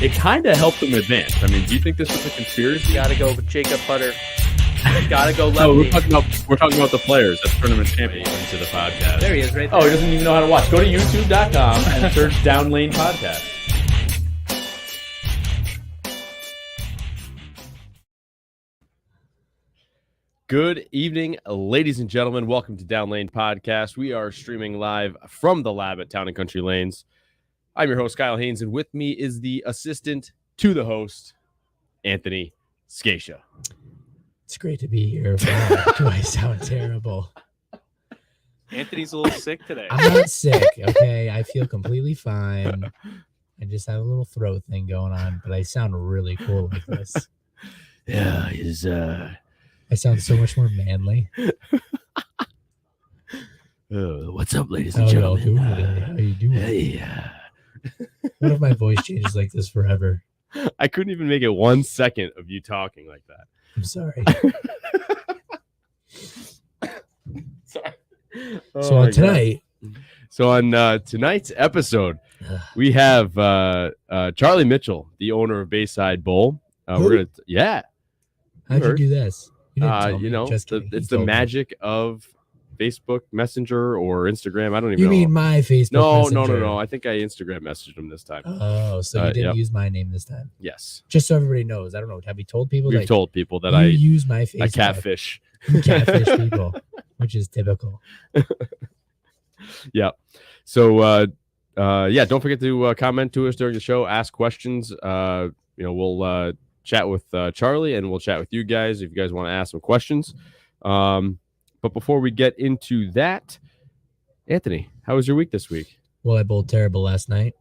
it kind of helped them advance. I mean, do you think this was a conspiracy? Gotta go with Jacob Butter. Gotta go No, lefty. we're talking about the players. That's tournament champion to the podcast. There he is, right there. Oh, he doesn't even know how to watch. Go to youtube.com and search Down Lane Podcast. Good evening, ladies and gentlemen. Welcome to Down Lane Podcast. We are streaming live from the lab at Town and Country Lanes. I'm your host, Kyle Haines, and with me is the assistant to the host, Anthony Scaccia. It's great to be here. Wow, do I sound terrible? Anthony's a little sick today. I'm not sick, okay? I feel completely fine. I just have a little throat thing going on, but I sound really cool like this. Yeah, I sound so much more manly. what's up, ladies How and y'all gentlemen? doing today? How you doing? Hey, What if my voice changes like this forever? I couldn't even make it 1 second of you talking like that. I'm sorry. Sorry. So on tonight, So on tonight's episode, we have Charlie Mitchell, the owner of Bayside Bowl. We're gonna, how'd you heard. do this? You didn't tell me. you know, Just kidding. it's You the told me. magic of Facebook Messenger or Instagram. I don't even You know. mean my Facebook No. Messenger? I think I Instagram messaged him this time. Oh, so you didn't yep. use my name this time? Yes, Just so everybody knows. I don't know. Have you told people we've that told people that you I use my Facebook? catfish. You catfish people, which is typical. Yeah. So don't forget to comment to us during the show, ask questions. We'll chat with Charlie and we'll chat with you guys if you guys want to ask some questions. But before we get into that, Anthony, how was your week this week? Well, I bowled terrible last night.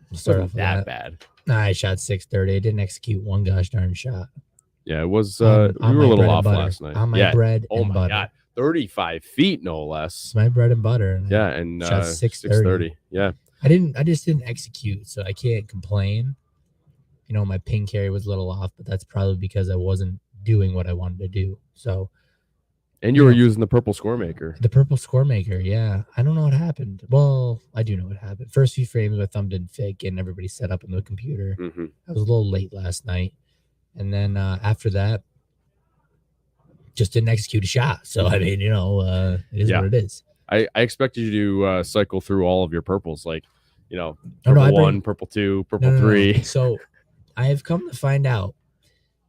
We'll start off Wasn't with that that. bad. I shot 630. I didn't execute one gosh darn shot. Yeah, it was. On We were my a little bread and off butter. last night. On my Yeah. bread Oh and my butter. god, 35 feet no less. It's my bread and butter. And Yeah, and shot 630. Yeah. I just didn't execute, so I can't complain. You know, my pin carry was a little off, but that's probably because I wasn't doing what I wanted to do. So And you were using the purple score maker. the purple score maker, yeah. I don't know what happened. Well, I do know what happened. First few frames, my thumb didn't fit, getting everybody set up on the computer. Mm-hmm. I was a little late last night. And then after that, just didn't execute a shot. So, I mean, it is Yeah. what it is. I expected you to cycle through all of your purples, like, Oh, purple no, I bring- 1, purple 2, purple No. 3. So I have come to find out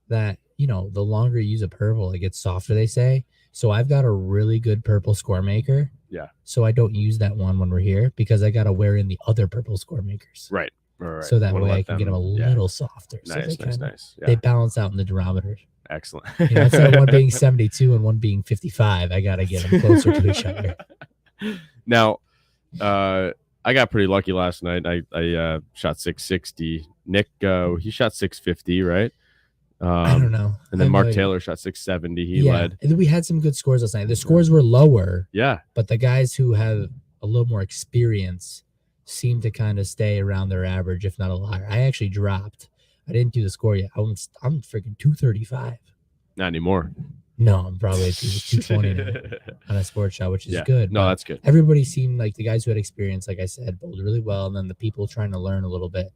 that, the longer you use a purple, it gets softer, they say. So I've got a really good purple score maker. Yeah. So I don't use that one when we're here because I got to wear in the other purple score makers. Right. All right. So that Wanna way I let can get them a yeah. little softer. So Nice, they nice, kinda- nice. Yeah. They balance out in the durometers. Excellent. Instead of one being 72 and one being 55, I got to get them closer to each other. Now, I got pretty lucky last night. I shot 660. Nick, he shot 650, right? I don't know. And then I Mark know- Taylor shot 670. He led. And then we had some good scores last night. The scores were lower, Yeah. but the guys who have a little more experience seem to kind of stay around their average, if not a little higher. I actually dropped. I didn't do the score yet. I'm freaking 235. Not anymore. No, I'm probably at 220 now on a sports shot, which is Yeah. good. No, but that's good. everybody seemed like the guys who had experience, like I said, bowled really well. And then the people trying to learn a little bit,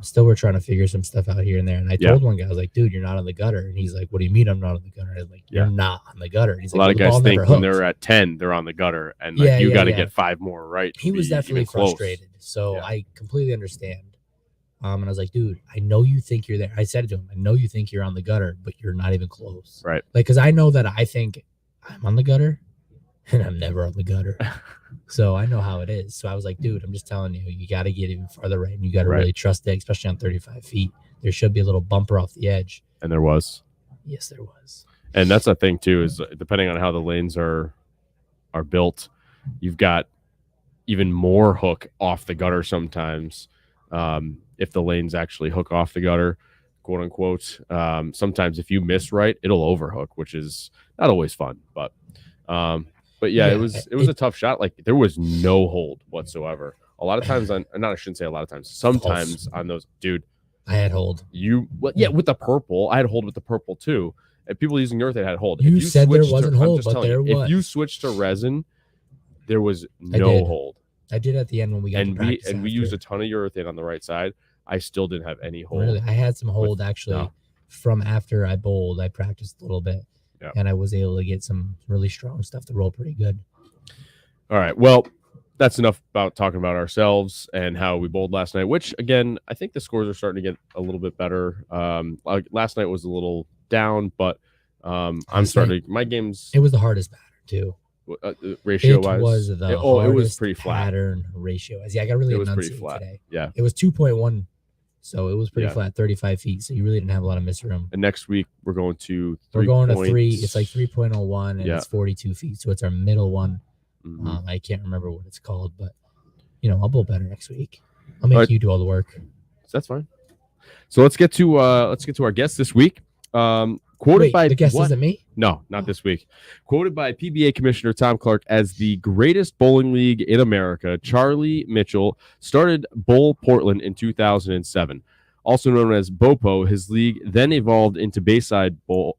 still were trying to figure some stuff out here and there. And I told one guy, I was like, dude, you're not on the gutter. And he's like, what do you mean I'm not on the gutter? And I was like, you're not on the gutter. And he's A like, lot of "Well, the guys ball think never when hooked." they're at 10, they're on the gutter, and Yeah, you yeah, got to yeah. get 5 more right. He to was be definitely even close. frustrated. So Yeah. I completely understand. And I was like, dude, I know you think you're there. I said to him, I know you think you're on the gutter, but you're not even close. Right. Like, because I know that I think I'm on the gutter and I'm never on the gutter. So I know how it is. So I was like, dude, I'm just telling you, you got to get even farther right. And you got to Right. really trust it, especially on 35 feet. There should be a little bumper off the edge. And there was. Yes, there was. And that's the thing too, is depending on how the lanes are built, you've got even more hook off the gutter sometimes. If the lanes actually hook off the gutter, quote unquote. Sometimes if you miss right, it'll overhook, which is not always fun. But yeah, it was a tough shot. Like there was no hold whatsoever. A lot of times I shouldn't say a lot of times. Sometimes on those, dude, I had hold. With the purple, I had hold with the purple too. And people using yours, they had hold. You said there switched wasn't I'm hold, just but telling there you, was. If you switched to resin, there was I no did. hold. I did at the end when we got to practice we after. used a ton of urethane on the right side. I still didn't have any hold. Really, I had some hold actually no. from after I bowled. I practiced a little bit, and I was able to get some really strong stuff to roll pretty good. All right. Well, that's enough about talking about ourselves and how we bowled last night, which, again, I think the scores are starting to get a little bit better. Last night was a little down, but I'm starting my games. It was the hardest pattern, too. Ratio-wise? It was the hardest it was pretty flat. pattern ratio-wise. Yeah, I got really enunciated today. Yeah. It was 2.1, so it was pretty flat, 35 feet, so you really didn't have a lot of miss room. And next week, we're going to 3 We're going to points. 3. It's like 3.01, and it's 42 feet, so it's our middle one. Mm-hmm. I can't remember what it's called, but I'll bowl better next week. I'll make you do all the work. That's fine. So let's get to our guest this week. Quoted by the guest isn't me? No, not this week. Quoted by PBA Commissioner Tom Clark as the greatest bowling league in America, Charlie Mitchell started Bowl Portland in 2007. Also known as BOPO, his league then evolved into Bayside Bowl,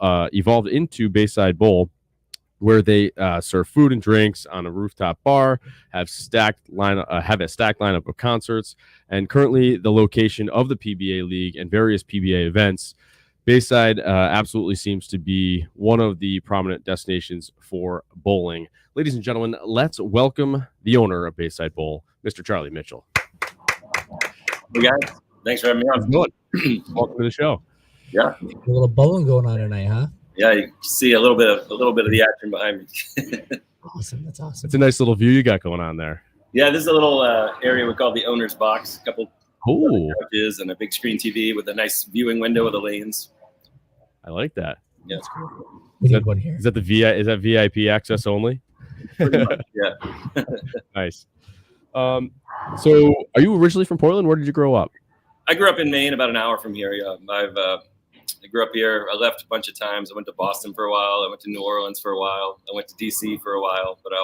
where they serve food and drinks on a rooftop bar, have a stacked lineup of concerts, and currently the location of the PBA league and various PBA events. Bayside absolutely seems to be one of the prominent destinations for bowling. Ladies and gentlemen, let's welcome the owner of Bayside Bowl, Mr. Charlie Mitchell. Hey guys, thanks for having me on. Welcome to the show. Yeah, a little bowling going on tonight, huh? Yeah, you see a little bit of the action behind me. Awesome, that's awesome. It's a nice little view you got going on there. Yeah, this is a little area we call the owner's box. A couple couches and a big screen TV with a nice viewing window of the lanes. I like that. Yeah, we need one here. Is that VIP access only? Pretty much, yeah. Nice. So, are you originally from Portland? Where did you grow up? I grew up in Maine, about an hour from here. Yeah, I grew up here. I left a bunch of times. I went to Boston for a while. I went to New Orleans for a while. I went to DC for a while, but I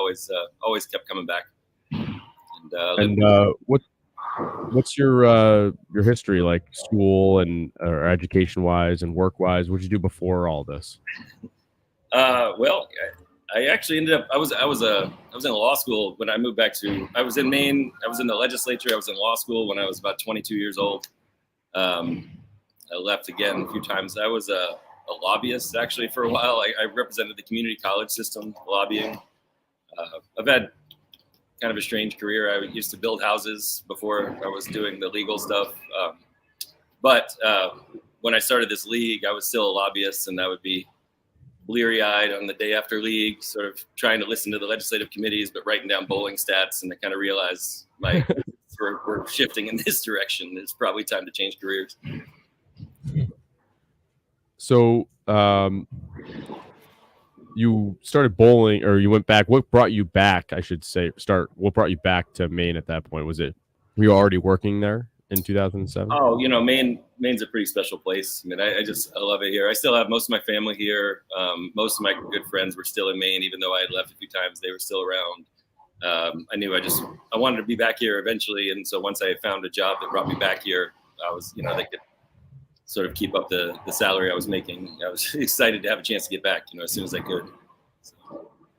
always kept coming back. What's your history, like school and or education wise and work wise? What did you do before all this? Well, I actually ended up. I was in law school when I moved back to. I was in Maine. I was in the legislature. I was in law school when I was about 22 years old. I left again a few times. I was a lobbyist actually for a while. I represented the community college system lobbying. I've had kind of a strange career. I used to build houses before I was doing the legal stuff. But when I started this league, I was still a lobbyist, and I would be bleary-eyed on the day after league, sort of trying to listen to the legislative committees, but writing down bowling stats. And I kind of realized we're shifting in this direction. It's probably time to change careers. So you started bowling, or you went back. What brought you back? I should say, what brought you back to Maine at that point? Were you already working there in 2007? Oh, Maine's a pretty special place. I mean, I love it here. I still have most of my family here. Most of my good friends were still in Maine, even though I had left a few times. They were still around. I knew I wanted to be back here eventually, and so once I found a job that brought me back here, I was, they could sort of keep up the salary I was making. I was excited to have a chance to get back, as soon as I could.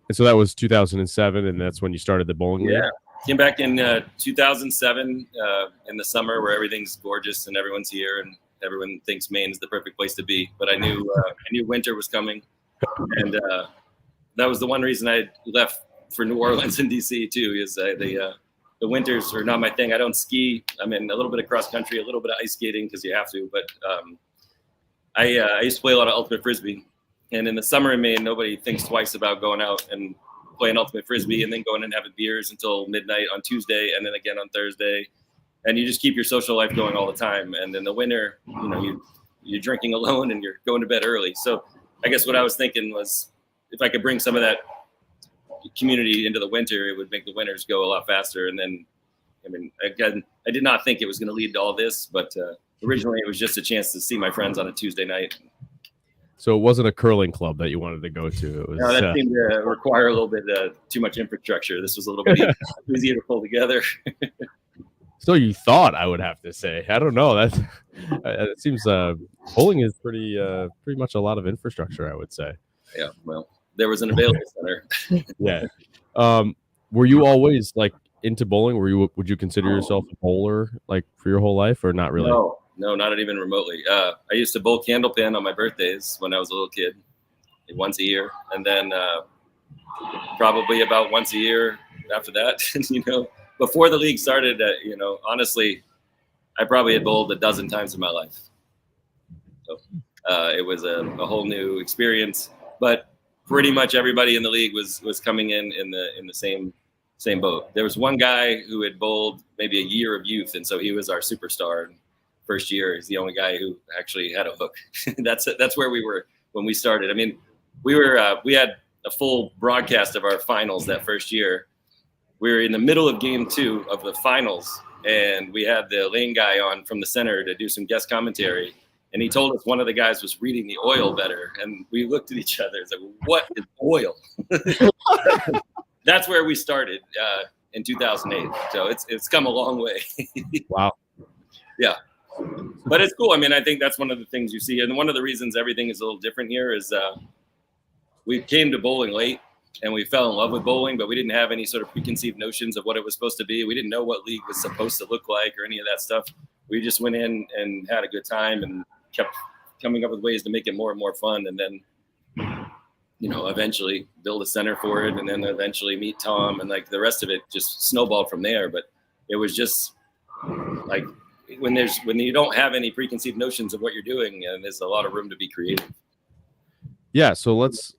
And so that was 2007, and that's when you started the bowling league? Yeah, came back in 2007 in the summer, where everything's gorgeous and everyone's here and everyone thinks Maine is the perfect place to be. But I knew winter was coming, and that was the one reason I left for New Orleans and DC too. Is the winters are not my thing. I don't ski. I'm in a little bit of cross country, a little bit of ice skating because you have to. But I used to play a lot of ultimate frisbee, and in the summer in Maine, nobody thinks twice about going out and playing ultimate frisbee and then going and having beers until midnight on Tuesday and then again on Thursday, and you just keep your social life going all the time. And in the winter, you're drinking alone and you're going to bed early. So I guess what I was thinking was, if I could bring some of that community into the winter, it would make the winters go a lot faster. And then, again, I did not think it was going to lead to all this, but originally it was just a chance to see my friends on a Tuesday night. So it wasn't a curling club that you wanted to go to. It was, no, that seemed to require a little bit too much infrastructure. This was a little bit easier to pull together. So you thought, I would have to say. I don't know. It seems bowling is pretty much a lot of infrastructure, I would say. Yeah, well, there was an available center. Yeah. Were you always, like, into bowling? Would you consider yourself a bowler like for your whole life, or not really? No, not even remotely. I used to bowl candlepin on my birthdays when I was a little kid, once a year, and then probably about once a year after that. Before the league started, honestly, I probably had bowled a dozen times in my life. So it was a whole new experience, but pretty much everybody in the league was coming in the same boat. There was one guy who had bowled maybe a year of youth, and so he was our superstar. First year, he's the only guy who actually had a hook. That's where we were when we started. I mean, we had a full broadcast of our finals that first year. We were in the middle of game 2 of the finals, and we had the lane guy on from the center to do some guest commentary. And he told us one of the guys was reading the oil better. And we looked at each other and said, what is oil? That's where we started in 2008. So it's come a long way. Wow. Yeah. But it's cool. I mean, I think that's one of the things you see. And one of the reasons everything is a little different here is we came to bowling late and we fell in love with bowling, but we didn't have any sort of preconceived notions of what it was supposed to be. We didn't know what league was supposed to look like or any of that stuff. We just went in and had a good time and kept coming up with ways to make it more and more fun. And then, eventually build a center for it, and then eventually meet Tom, and like the rest of it just snowballed from there. But it was just like when you don't have any preconceived notions of what you're doing, and there's a lot of room to be creative. Yeah, so let's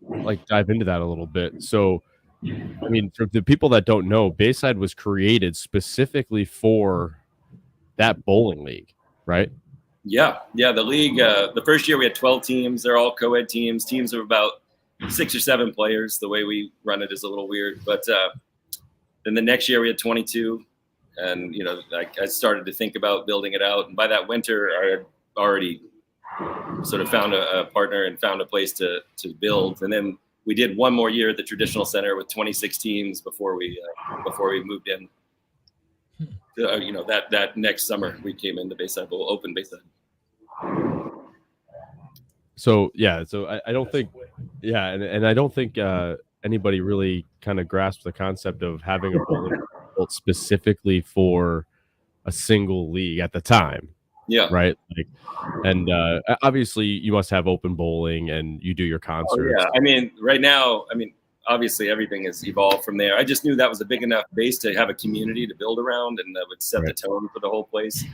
dive into that a little bit. So, I mean, for the people that don't know, Bayside was created specifically for that bowling league, right? Yeah. The league. The first year we had 12 teams. They're all co-ed teams. Teams of about 6 or 7 players. The way we run it is a little weird, but then the next year we had 22, and I started to think about building it out. And by that winter, I had already sort of found a partner and found a place to build. And then we did one more year at the traditional center with 26 teams before we moved in. That next summer we came into Bayside Bowl, open Bayside. So I don't think, and I don't think anybody really kind of grasps the concept of having a bowling built specifically for a single league at the time. Yeah. Right. And obviously you must have open bowling and you do your concerts. Oh, yeah. I mean, right now, obviously everything has evolved from there. I just knew that was a big enough base to have a community to build around, and that would set the tone for the whole place.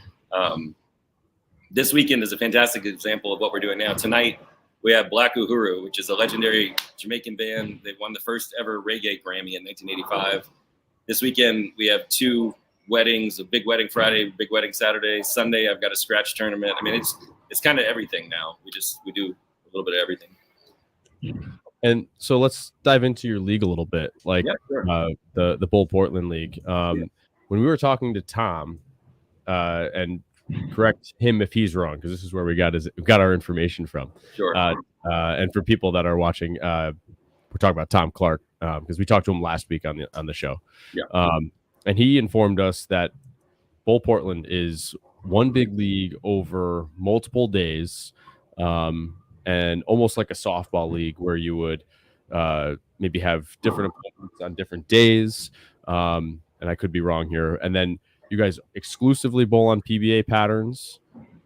This weekend is a fantastic example of what we're doing now. Tonight we have Black Uhuru, which is a legendary Jamaican band. They won the first ever reggae Grammy in 1985. This weekend we have 2 weddings, a big wedding Friday, big wedding Saturday. Sunday I've got a scratch tournament. I mean, it's kind of everything now. We do a little bit of everything. And so let's dive into your league a little bit, sure. The Bowl Portland League. When we were talking to Tom, and correct him if he's wrong, because this is where we got our information from. Sure. And for people that are watching, we're talking about Tom Clark because we talked to him last week on the show. Yeah. And he informed us that Bowl Portland is one big league over multiple days. And almost like a softball league where you would maybe have different opponents on different days. And I could be wrong here. And then you guys exclusively bowl on PBA patterns.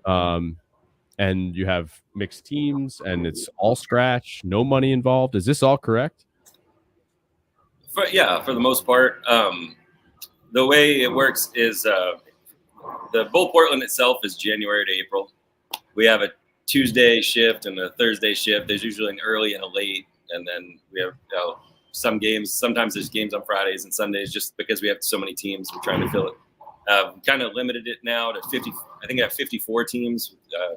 And you have mixed teams, and it's all scratch, no money involved. Is this all correct? For the most part. The way it works is the Bowl Portland itself is January to April. We have a Tuesday shift and a Thursday shift. There's usually an early and a late, and then we have some games. Sometimes there's games on Fridays and Sundays, just because we have so many teams. We're trying to fill it. Kind of limited it now to 50. I think I have 54 teams. A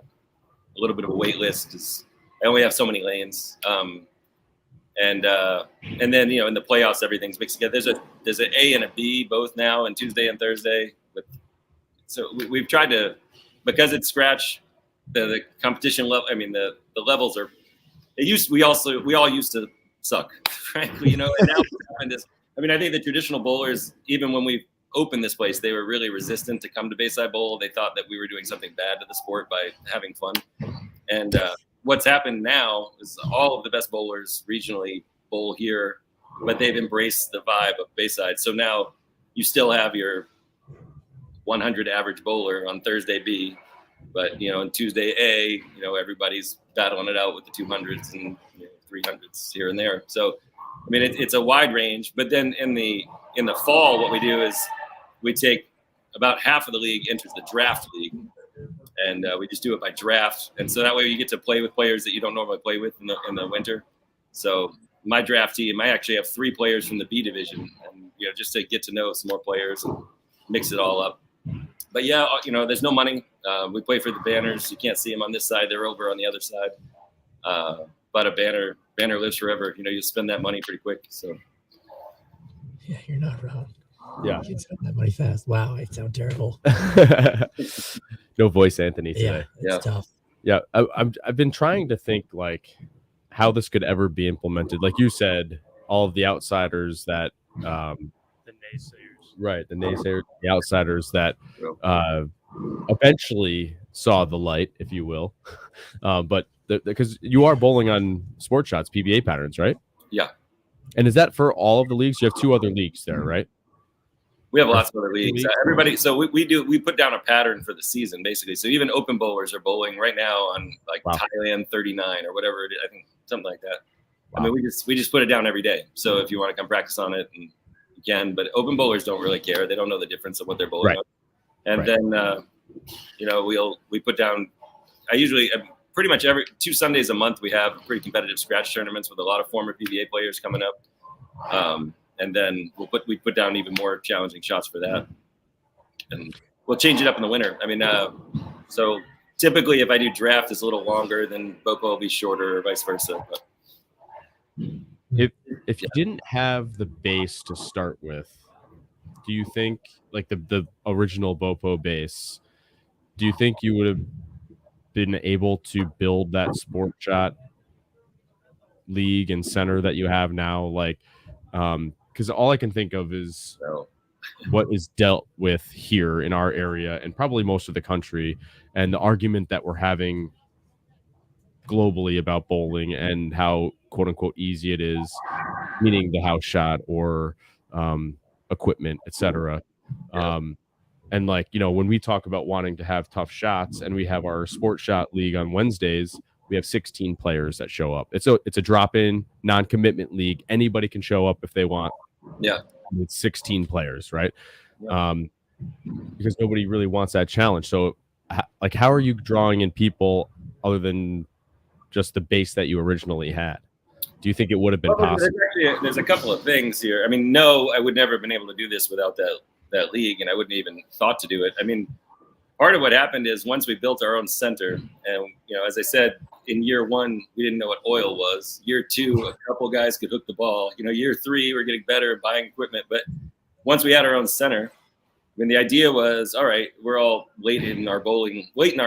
little bit of a wait list because I only have so many lanes. And then in the playoffs everything's mixed together. There's an A and a B both now, and Tuesday and Thursday. So we've tried to, because it's scratch. The competition level. I mean, the levels are. We all used to suck, frankly. And now I think the traditional bowlers, even when we opened this place, they were really resistant to come to Bayside Bowl. They thought that we were doing something bad to the sport by having fun. And what's happened now is all of the best bowlers regionally bowl here, but they've embraced the vibe of Bayside. So now you still have your 100 average bowler on Thursday B, but on Tuesday A, everybody's battling it out with the 200s and 300s here and there. So, I mean, it's a wide range. But then in the fall, what we do is we take about half of the league enters the draft league, and we just do it by draft. And so that way you get to play with players that you don't normally play with in the winter. So my draft team, I actually have 3 players from the B division, and just to get to know some more players and mix it all up. But yeah, there's no money. We play for the banners. You can't see them on this side; they're over on the other side. But a banner lives forever. You spend that money pretty quick. So yeah, you're not wrong. Yeah, you can spend that money fast. Wow, I sound terrible. No voice, Anthony. Today. Yeah, it's tough. Yeah, I've been trying to think like how this could ever be implemented. Like you said, all of the outsiders that The naysayers. right, the naysayers, the outsiders that eventually saw the light, if you will. But because you are bowling on Sport Shots PBA patterns, right? Yeah. And is that for all of the leagues? You have 2 other leagues there, right? We have lots of other leagues. Everybody, so we put down a pattern for the season basically. So even open bowlers are bowling right now on like Thailand 39 or whatever it is. I think something like that. Wow. I mean, we just put it down every day. So if you want to come practice on it, and you can. But open bowlers don't really care. They don't know the difference of what they're bowling on. And then we put down. I usually pretty much every 2 Sundays a month we have pretty competitive scratch tournaments with a lot of former PBA players coming up. And then we put down even more challenging shots for that, and we'll change it up in the winter. I mean, so typically if I do draft, it's a little longer, then Bopo will be shorter, or vice versa. But if you didn't have the base to start with, do you think like the original Bopo base? Do you think you would have been able to build that Sport Shot league and center that you have now? Like, because all I can think of is what is dealt with here in our area and probably most of the country, and the argument that we're having globally about bowling and how quote unquote easy it is, meaning the house shot or equipment, etc. And like, when we talk about wanting to have tough shots, and we have our Sport Shot league on Wednesdays, we have 16 players that show up. It's a drop-in, non-commitment league. Anybody can show up if they want. Yeah. It's 16 players, right? Yeah. Because nobody really wants that challenge. So, like, how are you drawing in people other than just the base that you originally had? Do you think it would have been possible? There's a couple of things here. I mean, no, I would never have been able to do this without that league, and I wouldn't even thought to do it. I mean, part of what happened is once we built our own center, and as I said, in year 1 we didn't know what oil was. Year 2, a couple guys could hook the ball. Year 3 we're getting better at buying equipment. But once we had our own center, I mean, the idea was, all right, we're all late in our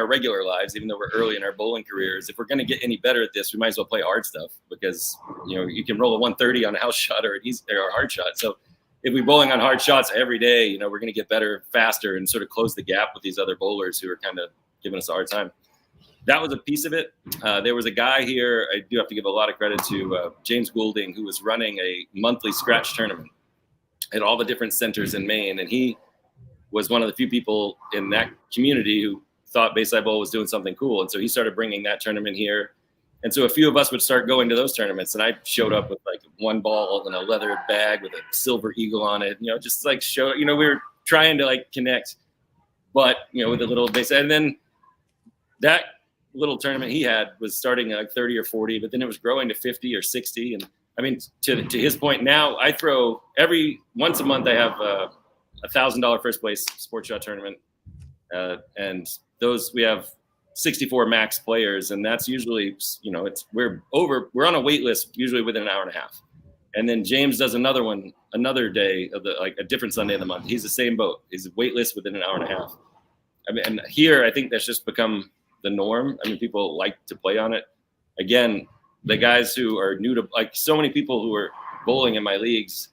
regular lives, even though we're early in our bowling careers. If we're going to get any better at this, we might as well play hard stuff, because you can roll a 130 on a house shot or a hard shot. So if we're bowling on hard shots every day, we're going to get better faster and sort of close the gap with these other bowlers who are kind of giving us a hard time. That was a piece of it. There was a guy here, I do have to give a lot of credit to James Goulding, who was running a monthly scratch tournament at all the different centers in Maine. And he was one of the few people in that community who thought Bayside Bowl was doing something cool. And so he started bringing that tournament here. And so a few of us would start going to those tournaments, and I showed up with like one ball and a leather bag with a silver eagle on it, just like show, we were trying to like connect, but, with a little base. And then that little tournament he had was starting at like 30 or 40, but then it was growing to 50 or 60. And I mean, to his point, now I throw once a month, I have a $1,000 first place sports shot tournament. And those, we have 64 max players, and that's usually, we're on a wait list usually within an hour and a half. And then James does another one another day of a different Sunday of the month. He's the same boat. He's a wait list within an hour and a half. I mean, and here I think that's just become the norm. I mean, people like to play on it. Again, the guys who are new to, like, so many people who are bowling in my leagues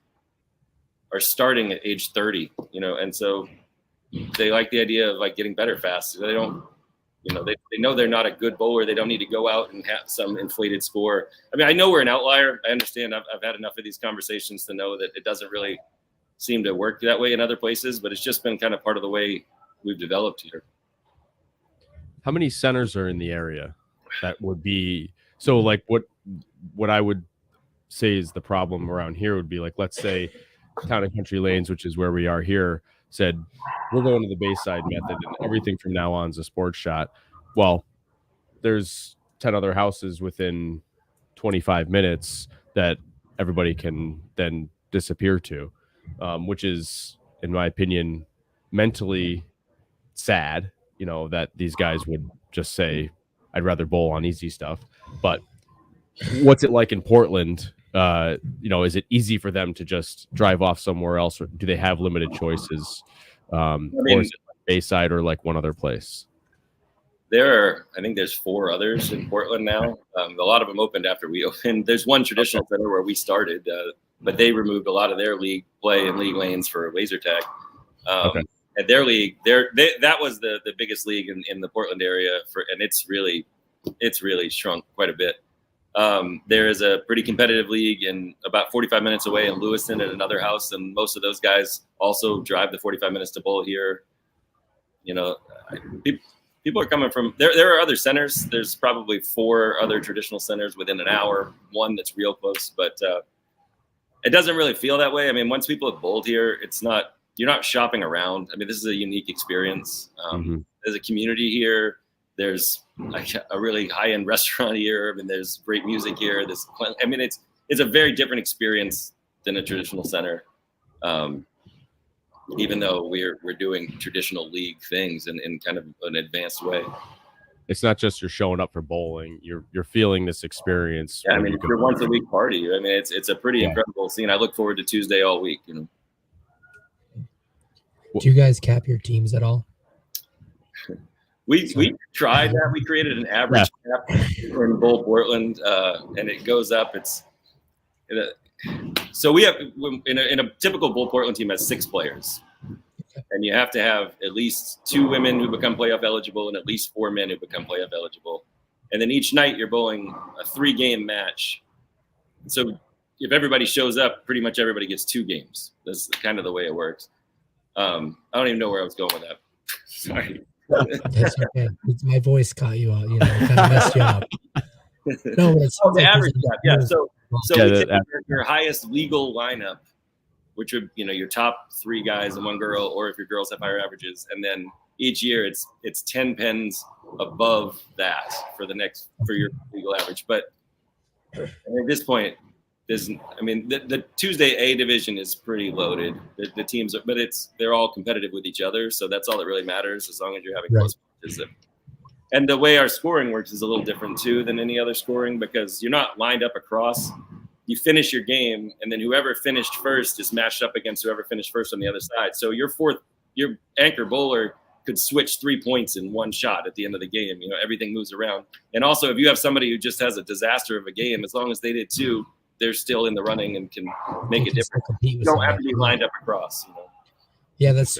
are starting at age 30, and so they like the idea of like getting better fast. They don't, they know they're not a good bowler. They don't need to go out and have some inflated score. I mean, I know we're an outlier. I understand. I've had enough of these conversations to know that it doesn't really seem to work that way in other places, but it's just been kind of part of the way we've developed here. How many centers are in the area? That would be so. Like what I would say is the problem around here would be like, let's say Town and Country Lanes, which is where we are here, said we're going to the Bayside method and everything from now on is a sports shot. Well, there's 10 other houses within 25 minutes that everybody can then disappear to, which is, in my opinion, mentally sad, you know, that these guys would just say, I'd rather bowl on easy stuff. But what's it like in Portland? You know, is it easy for them to just drive off somewhere else, or do they have limited choices? Or is it like Bayside or like one other place? I think there's 4 others in Portland now. A lot of them opened after we opened. There's one traditional center where we started, but they removed a lot of their league play and league lanes for laser tag. And their league, that was the biggest league in the Portland area, and it's really shrunk quite a bit. There is a pretty competitive league and about 45 minutes away in Lewiston at another house, and most of those guys also drive the 45 minutes to bowl here. You know, people are coming from there. There are other centers. There's probably 4 other traditional centers within an hour. One that's real close, but it doesn't really feel that way. I mean, once people have bowled here, you're not shopping around. I mean, this is a unique experience. There's a community here. There's like a really high-end restaurant here. I mean, there's great music here. It's a very different experience than a traditional center. Even though we're doing traditional league things in kind of an advanced way. It's not just you're showing up for bowling. You're feeling this experience. Yeah, I mean, it's your once a week party. I mean, it's a pretty incredible scene. I look forward to Tuesday all week. You know. Do you guys cap your teams at all? We tried that. We created an average cap in Bowl Portland, and it goes up. So we have in a typical Bowl Portland team has 6 players, and you have to have at least 2 women who become playoff eligible and at least 4 men who become playoff eligible. And then each night you're bowling a 3-game match. So if everybody shows up, pretty much everybody gets 2 games. That's kind of the way it works. I don't even know where I was going with that. Sorry. That's okay. My voice caught you out. You know, kind of messed you up. No, but it's the average cap. Yeah. So we take your highest legal lineup, which would, you know, your top 3 guys and 1 girl, or if your girls have higher averages, and then each year it's 10 pens above that for your legal average. But at this point, the Tuesday A division is pretty loaded. The teams, but they're all competitive with each other, so that's all that really matters. As long as you're having close matches. And the way our scoring works is a little different too than any other scoring, because you're not lined up across. You finish your game, and then whoever finished first is matched up against whoever finished first on the other side. So your anchor bowler could switch 3 points in one shot at the end of the game. You know, everything moves around. And also, if you have somebody who just has a disaster of a game, as long as they did 2, they're still in the running and can make a difference. You don't have to be lined up across. You know? Yeah, that's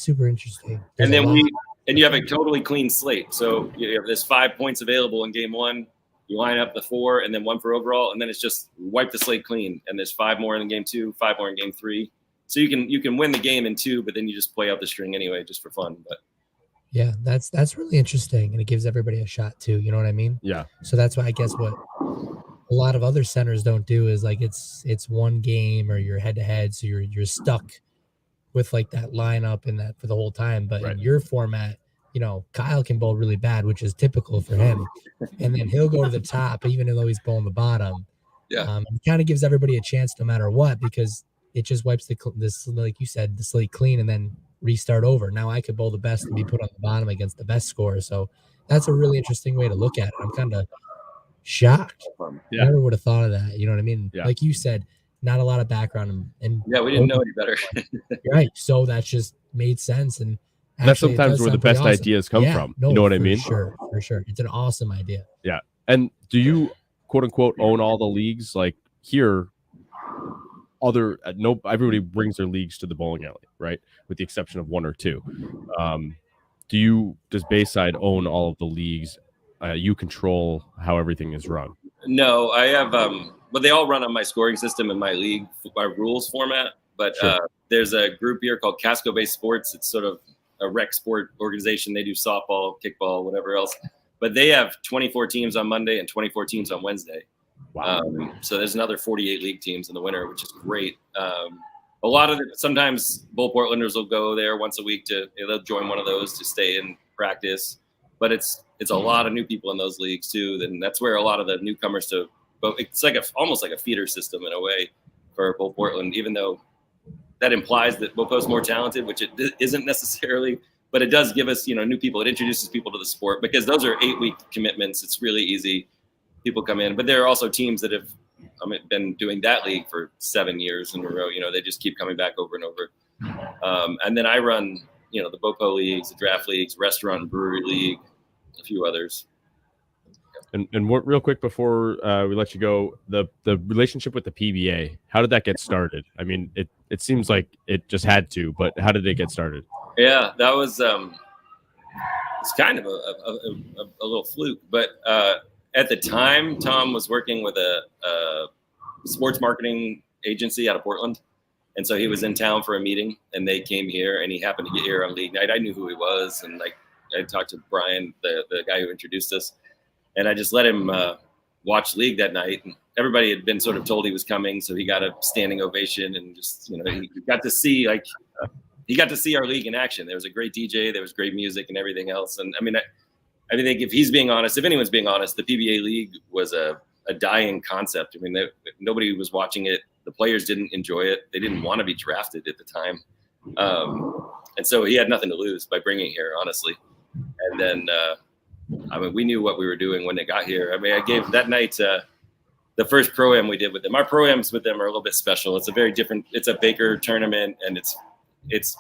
super interesting. And then you have a totally clean slate. So there's 5 points available in game 1. You line up the 4 and then 1 for overall, and then it's just wipe the slate clean. And there's 5 more in game 2, 5 more in game 3. So you can win the game in 2, but then you just play out the string anyway, just for fun. But yeah, that's really interesting, and it gives everybody a shot too. You know what I mean? Yeah. So that's why I guess what a lot of other centers don't do is like it's one game or you're head to head, so you're stuck with like that lineup and that for the whole time. But in your format, you know, Kyle can bowl really bad, which is typical for him, and then he'll go to the top even though he's bowling the bottom. Yeah, it kind of gives everybody a chance no matter what, because it just wipes this, like you said, the slate clean and then restart over. Now I could bowl the best and be put on the bottom against the best scorer. So that's a really interesting way to look at it. I'm kind of shocked. Yeah. I never would have thought of that. You know what I mean? Yeah. Like you said, not a lot of background and yeah, we didn't know any better. Right. So that just made sense. And that's sometimes where the best ideas come from. No, you know what I mean? For sure. It's an awesome idea. Yeah. And do you quote unquote own all the leagues? Like here, everybody brings their leagues to the bowling alley, right? With the exception of 1 or 2. Does Bayside own all of the leagues? You control how everything is run. No, I have, but they all run on my scoring system in my league, my rules format. but there's a group here called Casco Bay Sports. It's sort of a rec sport organization. They do softball, kickball, whatever else. But they have 24 teams on Monday and 24 teams on Wednesday. Wow. So there's another 48 league teams in the winter, which is great. A lot of sometimes Bull Portlanders will go there once a week they'll join one of those to stay and practice. But it's a lot of new people in those leagues too. Then that's where a lot of the newcomers to, but it's like almost like a feeder system in a way for Bull Portland, even though that implies that Bopo's more talented, which it isn't necessarily, but it does give us, new people. It introduces people to the sport because those are 8-week commitments. It's really easy. People come in, but there are also teams that have been doing that league for 7 years in a row. They just keep coming back over and over. And then I run, the Bopo leagues, the draft leagues, restaurant and brewery league, a few others. And what, real quick before we let you go, the relationship with the PBA, how did that get started? I mean, it seems like it just had to, but how did it get started? Yeah, that was it's kind of a little fluke, but at the time, Tom was working with a sports marketing agency out of Portland, and so he was in town for a meeting, and they came here, and he happened to get here on league night. I knew who he was, and I talked to Brian, the guy who introduced us. And I just let him watch league that night. And everybody had been sort of told he was coming, so he got a standing ovation, and just he got to see our league in action. There was a great DJ, there was great music, and everything else. And I think if he's being honest, if anyone's being honest, the PBA league was a dying concept. I mean, nobody was watching it. The players didn't enjoy it. They didn't want to be drafted at the time, and so he had nothing to lose by bringing it here, honestly. And then. We knew what we were doing when they got here. I gave that night the first pro-am we did with them. Our pro-ams with them are a little bit special. It's a very different. It's a Baker tournament, and it's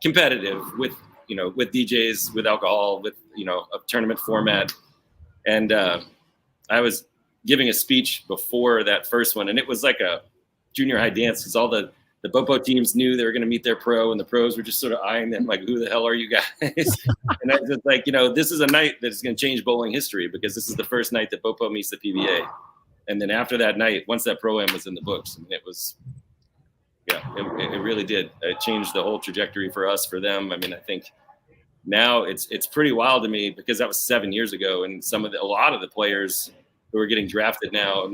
competitive with with DJs, with alcohol, with a tournament format. And I was giving a speech before that first one, and it was like a junior high dance because all the Bopo teams knew they were going to meet their pro, and the pros were just sort of eyeing them like, who the hell are you guys? And I was just like, this is a night that's going to change bowling history because this is the first night that Bopo meets the PBA. And then after that night, once that pro-am was in the books, it was, it really did. It changed the whole trajectory for us, for them. I think now it's pretty wild to me because that was 7 years ago. And a lot of the players who are getting drafted now,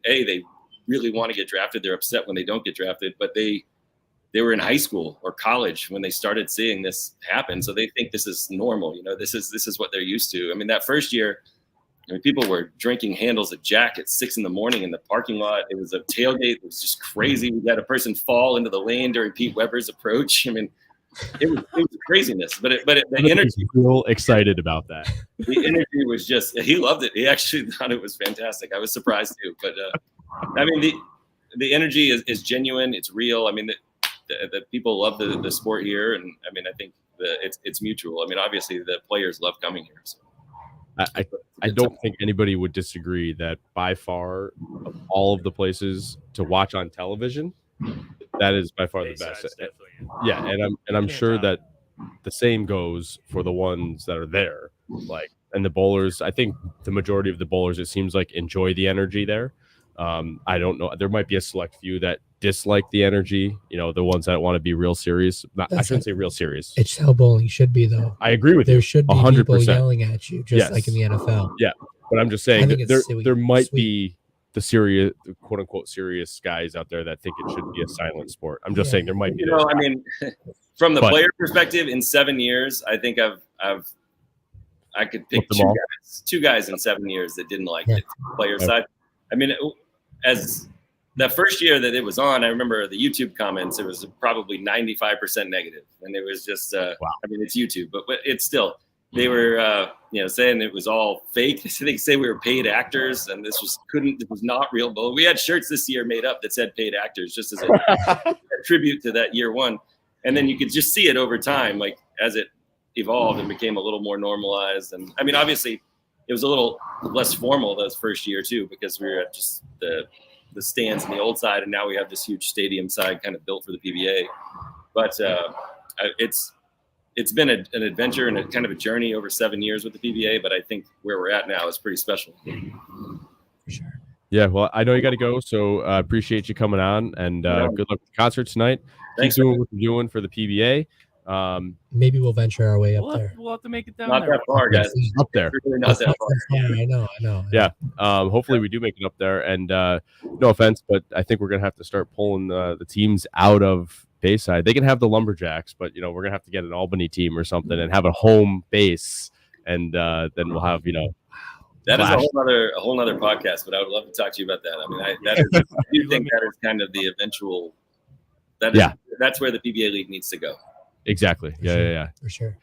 they really want to get drafted. They're upset when they don't get drafted, but they were in high school or college when they started seeing this happen. So they think this is normal. This is what they're used to. That first year, people were drinking handles of Jack at 6 a.m. in the parking lot. It was a tailgate. It was just crazy. We had a person fall into the lane during Pete Weber's approach. It was craziness, but the energy. Real excited about that. The energy was just, he loved it. He actually thought it was fantastic. I was surprised too, but the energy is genuine. It's real. The people love the sport here, and I think it's mutual. Obviously the players love coming here. So. I don't think anybody would disagree that by far of all of the places to watch on television, that is by far the best. Yeah, and I'm sure that the same goes for the ones that are there. And the bowlers, I think the majority of the bowlers, it seems like, enjoy the energy there. I don't know. There might be a select few that dislike the energy, the ones that want to be real serious. I shouldn't say real serious. It's how bowling should be, though. I agree with you. There should be 100%. people yelling at you, just like in the NFL. Yeah, but I'm just saying that there might sweet. be the serious, quote unquote, serious guys out there that think it should be a silent sport. I'm just saying there might be. From the player perspective, in 7 years, I think I could pick two guys in 7 years that didn't like it. Player side. As that first year that it was on, I remember the YouTube comments. It was probably 95% negative, and it was just. Wow. It's YouTube, but it's still. They were, saying it was all fake. They say we were paid actors, and this was not real bowling. We had shirts this year made up that said paid actors, just as a tribute to that year one. And then you could just see it over time, like as it evolved and became a little more normalized. And obviously, it was a little less formal this first year too, because we were at just the stands on the old side, and now we have this huge stadium side kind of built for the PBA. But it's been an adventure and a kind of a journey over 7 years with the PBA, but I think where we're at now is pretty special. For sure. Yeah, well, I know you got to go, so appreciate you coming on, and good luck with the concert tonight. Thanks, Keep doing what you're doing for the PBA. Maybe we'll venture our way up there. We'll have to make it down Not there. that far, guys. Up there. It's really not that far. I know. Yeah. Hopefully we do make it up there. And no offense, but I think we're gonna have to start pulling the teams out of Bayside. They can have the Lumberjacks, but we're gonna have to get an Albany team or something and have a home base, and then we'll have That is Flash. a whole nother podcast, but I would love to talk to you about that. I mean, I do think that is kind of the eventual. That's where the PBA league needs to go. Exactly. Yeah. For sure.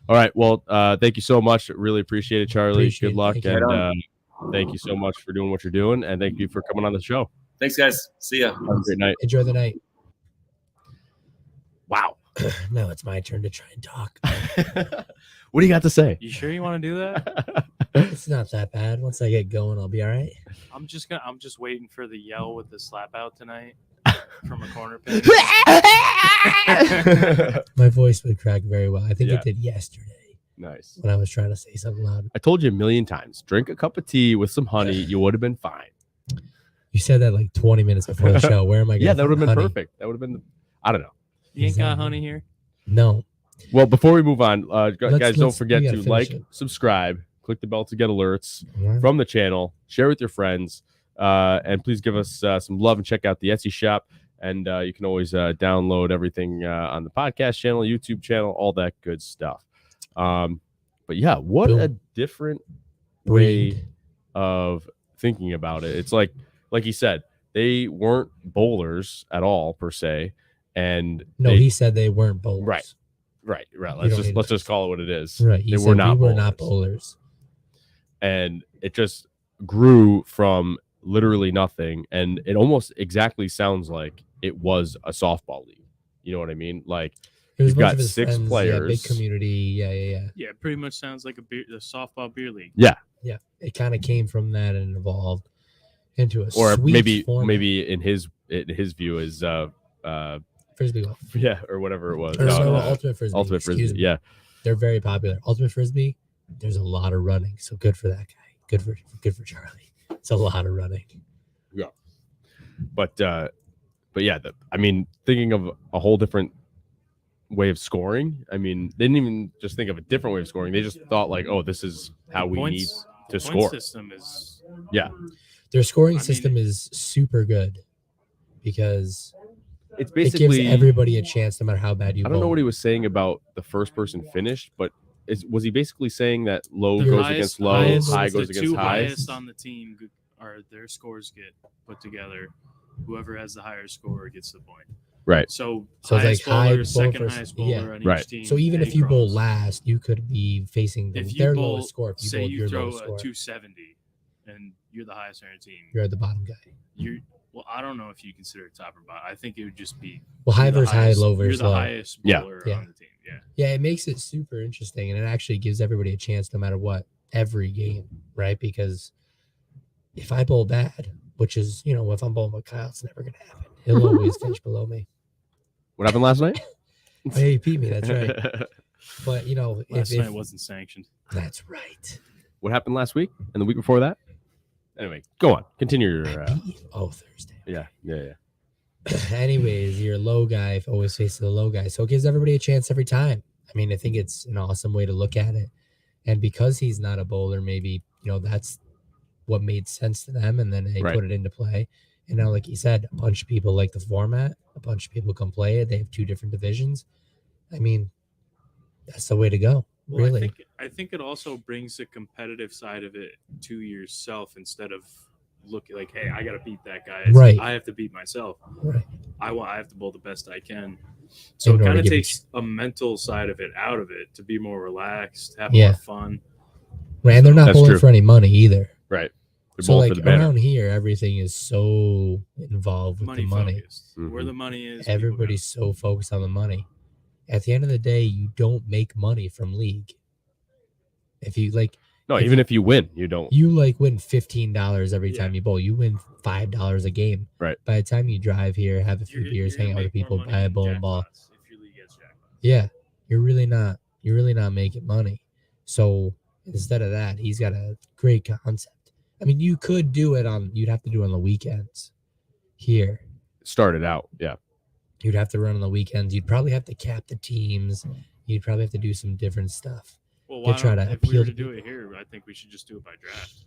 All right. Well, thank you so much. Really appreciate it, Charlie. Appreciate Good it. luck, Thank you. and thank you so much for doing what you're doing, and thank you for coming on the show. Thanks, guys. See ya. Have a great night. Enjoy the night. Wow. Now it's my turn to try and talk. What do you got to say? You sure you want to do that? It's not that bad. Once I get going, I'll be all right. I'm just waiting for the yell with the slap out tonight from a corner pin. My voice would crack very well. I think Yeah. it did yesterday Nice. when I was trying to say something loud. I told you a million times. Drink a cup of tea with some honey. You would have been fine. You said that like 20 minutes before the show. Where am I going? Yeah, that would have been perfect. That would have been. I don't know. You ain't got honey here? No. Well, before we move on, guys, don't forget we to gotta like, finish it. subscribe, click the bell to get alerts All right. from the channel, share with your friends, and please give us some love and check out the Etsy shop. And you can always download everything on the podcast channel, YouTube channel, all that good stuff. But yeah, what Boom. a different Breed. way of thinking about it. It's like he said, they weren't bowlers at all per se, and No, they- he said they weren't bowlers. Right. Right. You Let's don't need just to- call it what it is. Right. He They said were not we were not bowlers. And it just grew from literally nothing, and it almost exactly sounds like it was a softball league. You know what I mean? Like It was You've a bunch got of his 6 friends, players. Yeah, big community. Yeah. Yeah, it pretty much sounds like a softball beer league. Yeah. It kind of came from that and evolved into a or sweet format. maybe in his view is Frisbee golf. yeah, or whatever it was. Or No, Ultimate Frisbee. Ultimate excuse Frisbee. me. Yeah. They're very popular. Ultimate Frisbee, there's a lot of running. So good for that guy. Good for Charlie. It's a lot of running. But yeah, I mean, thinking of a whole different way of scoring. I mean, they didn't even just think of a different way of scoring. They just thought like, oh, this is how we need to point score. System is Their scoring I mean- system is super good because It's it gives basically everybody a chance no matter how bad you I don't know bowl. what he was saying about the first person finished, but was he basically saying that low the goes highest- against low, highest- high the goes against two high? highest on the team are their scores get put together. Whoever has the higher score gets the point. Right. So So it's highest like high bowler, bowler second versus- highest bowler yeah. on each Right. team. So even and if you bowl cross. last, you could be facing if you their bowl, lowest score. If you say bowled you your throw lowest a score, 270 and you're the highest on your team, you're the bottom guy. well, I don't know if you consider it top or bottom. I think it would just be Well, high you're the versus high, highest- low versus You're the low. highest Yeah. bowler Yeah. on the team. Yeah. Yeah, it makes it super interesting, and it actually gives everybody a chance no matter what every game, right? Because if I bowl bad, which is, if I'm bowling with Kyle, it's never going to happen. He'll always finish below me. What happened last night? Oh, yeah, he beat me. That's right. But, Last if night wasn't sanctioned. that's right. What happened last week and the week before that? Anyway, go on. Continue your. Thursday. Yeah. Anyways, your low guy always faces the low guy. So it gives everybody a chance every time. I mean, I think it's an awesome way to look at it. And because he's not a bowler, maybe, that's what made sense to them. And then they Right. put it into play. And now, like you said, a bunch of people like the format. A bunch of people can play it. They have 2 different divisions. I mean, that's the way to go. Well, Really. I think it also brings the competitive side of it to yourself instead of looking like, hey, I got to beat that guy. It's, Right. I have to beat myself. Right. I have to bowl the best I can. So In it order kind of to give takes a mental side of it out of it to be more relaxed, have Yeah. more fun. And they're not That's bowling true. for any money either. Right. They're So, both like, for the banner. around here, everything is so involved with Money the money. focused. Where Mhm. the money is, people Everybody's so focused on the money. At the end of the day, you don't make money from league. If you No, if even if you win, you don't. you win $15 every Yeah. time you bowl, you win $5 a game. Right. By the time you drive here, have a few You're- beers, you're gonna hang out with make more people, money buy a than bowling ball. jackpots if your league gets jackpots. Yeah, you're really not making money. So instead of that, he's got a great concept. I mean, you could do it you'd have to do it on the weekends here. Started out, yeah. You'd have to run on the weekends. You'd probably have to cap the teams. You'd probably have to do some different stuff. Well, They try to if we appeal were to to do it people. here, I think we should just do it by draft.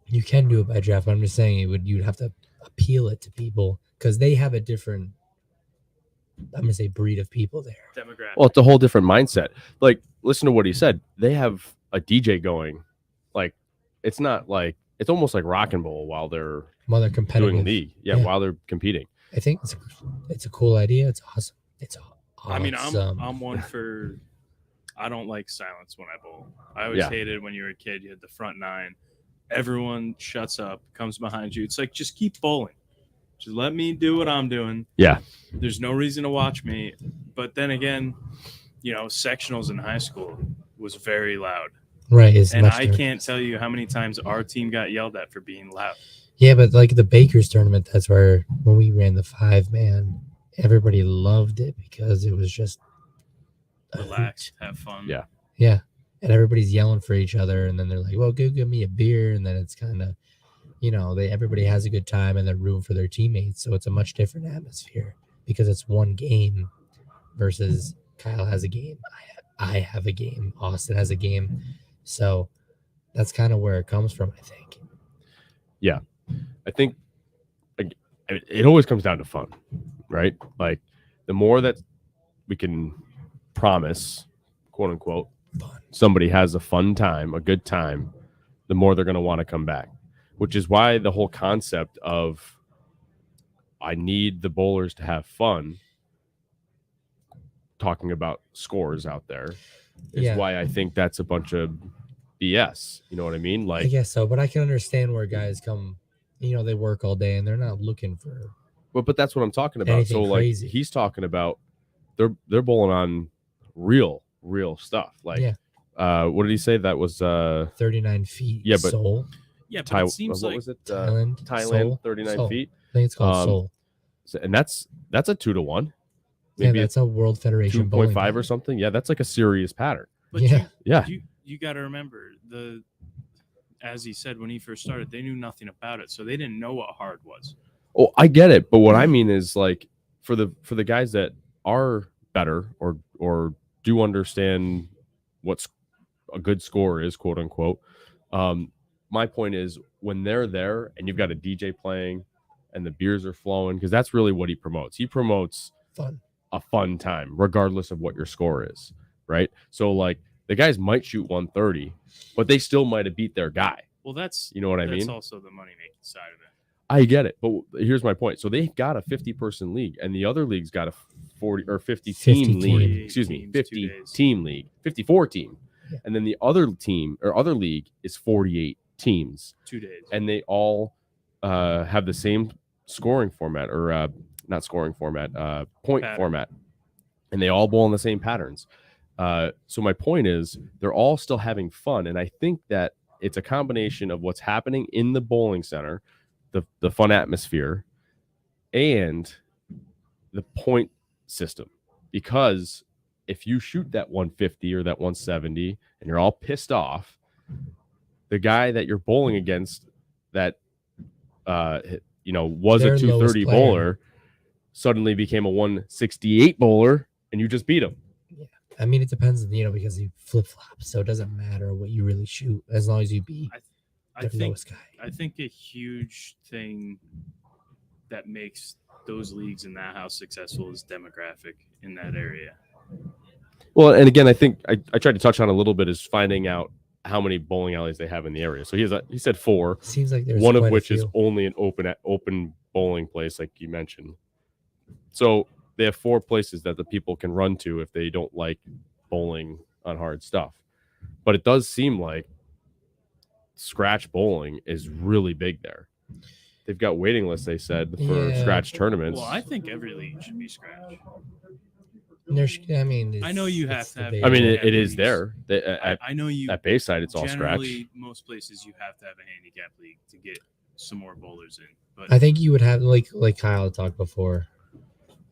You can do it by draft, but I'm just saying you'd have to appeal it to people because they have a different, I'm gonna say, breed of people there. Demographic. Well, it's a whole different mindset. Like, listen to what he said. They have a DJ going. Like, it's not like, it's almost like Rock and Roll while they're competitive. doing league. Yeah, Yeah. while they're competing. I think it's a cool idea. It's awesome. It's awesome. I mean, I'm one for. I don't like silence when I bowl. I always Yeah. hated when you were a kid. You had the front nine. Everyone shuts up, comes behind you. It's like, just keep bowling. Just let me do what I'm doing. Yeah. There's no reason to watch me. But then again, sectionals in high school was very loud. Right. And I can't tell you how many times our team got yelled at for being loud. Yeah, but like the Bakers tournament, that's where when we ran the 5-man, everybody loved it because it was just Relax, have fun. Yeah. Yeah. And everybody's yelling for each other, and then they're like, well, go give me a beer. And then it's kind of, everybody has a good time and they're rooting for their teammates. So it's a much different atmosphere because it's one game versus Kyle has a game. I have a game. Austin has a game. So that's kind of where it comes from, I think. Yeah. I think it always comes down to fun, right? Like, the more that we can promise, quote unquote, Fun. somebody has a fun time, a good time, the more they're going to want to come back, which is why the whole concept of I need the bowlers to have fun, talking about scores out there, is why I think that's a bunch of BS. You know what I mean? Like, I guess so, but I can understand where guys come, they work all day and they're not looking for. but that's what I'm talking about. Anything So like crazy. he's talking about they're bowling on real stuff. Like, what did he say? That was 39 feet. Yeah, but Seoul, Yeah, but it seems what like was it? Thailand, Seoul, 39 Seoul. feet. I think it's called Seoul. And that's a 2-1. Yeah, Maybe that's a World Federation 2.5 or something. Yeah, that's like a serious pattern. But Yeah. Yeah. you got to remember, as he said when he first started, they knew nothing about it, so they didn't know what hard was. Oh, I get it, but what I mean is, like, for the guys that are better or do understand what's a good score is, quote unquote. My point is, when they're there and you've got a DJ playing and the beers are flowing, because that's really what he promotes. He promotes Fun. a fun time, regardless of what your score is, right? So, like, the guys might shoot 130, but they still might have beat their guy. Well, that's You know what I mean? That's also the money making side of it. I get it, but here's my point. So they got a 50-person league, and the other league's got a 40 or 50 team 50 league. team. Excuse me, Teams, 50 2 days. team league, 54 team, Yeah. and then the other team or other league is 48 teams, 2 days. and they all have the same scoring format, or not scoring format, point Pattern. format, and they all bowl in the same patterns. So my point is, they're all still having fun, and I think that it's a combination of what's happening in the bowling center, the fun atmosphere, and the point system. Because if you shoot that 150 or that 170 and you're all pissed off, the guy that you're bowling against that was Their a 230 lowest player. bowler suddenly became a 168 bowler, and you just beat him. I mean, it depends, because you flip flop, so it doesn't matter what you really shoot as long as you beat I the think lowest guy. I think a huge thing that makes those leagues in that house successful is demographic in that area. Well, and again, I think I tried to touch on a little bit is finding out how many bowling alleys they have in the area. So he said 4, Seems like there's one of quite a which is few. only an open bowling place, like you mentioned. So they have 4 places that the people can run to if they don't like bowling on hard stuff. But it does seem like scratch bowling is really big there. They've got waiting lists, they said, for Yeah. scratch tournaments. Well, I think every league should be scratch. I know you have to have- I mean, Yeah, it is leagues. there. At I know you. Bayside, it's all scratch. Generally, most places you have to have a handicap league to get some more bowlers in. But I think you would have like Kyle talked before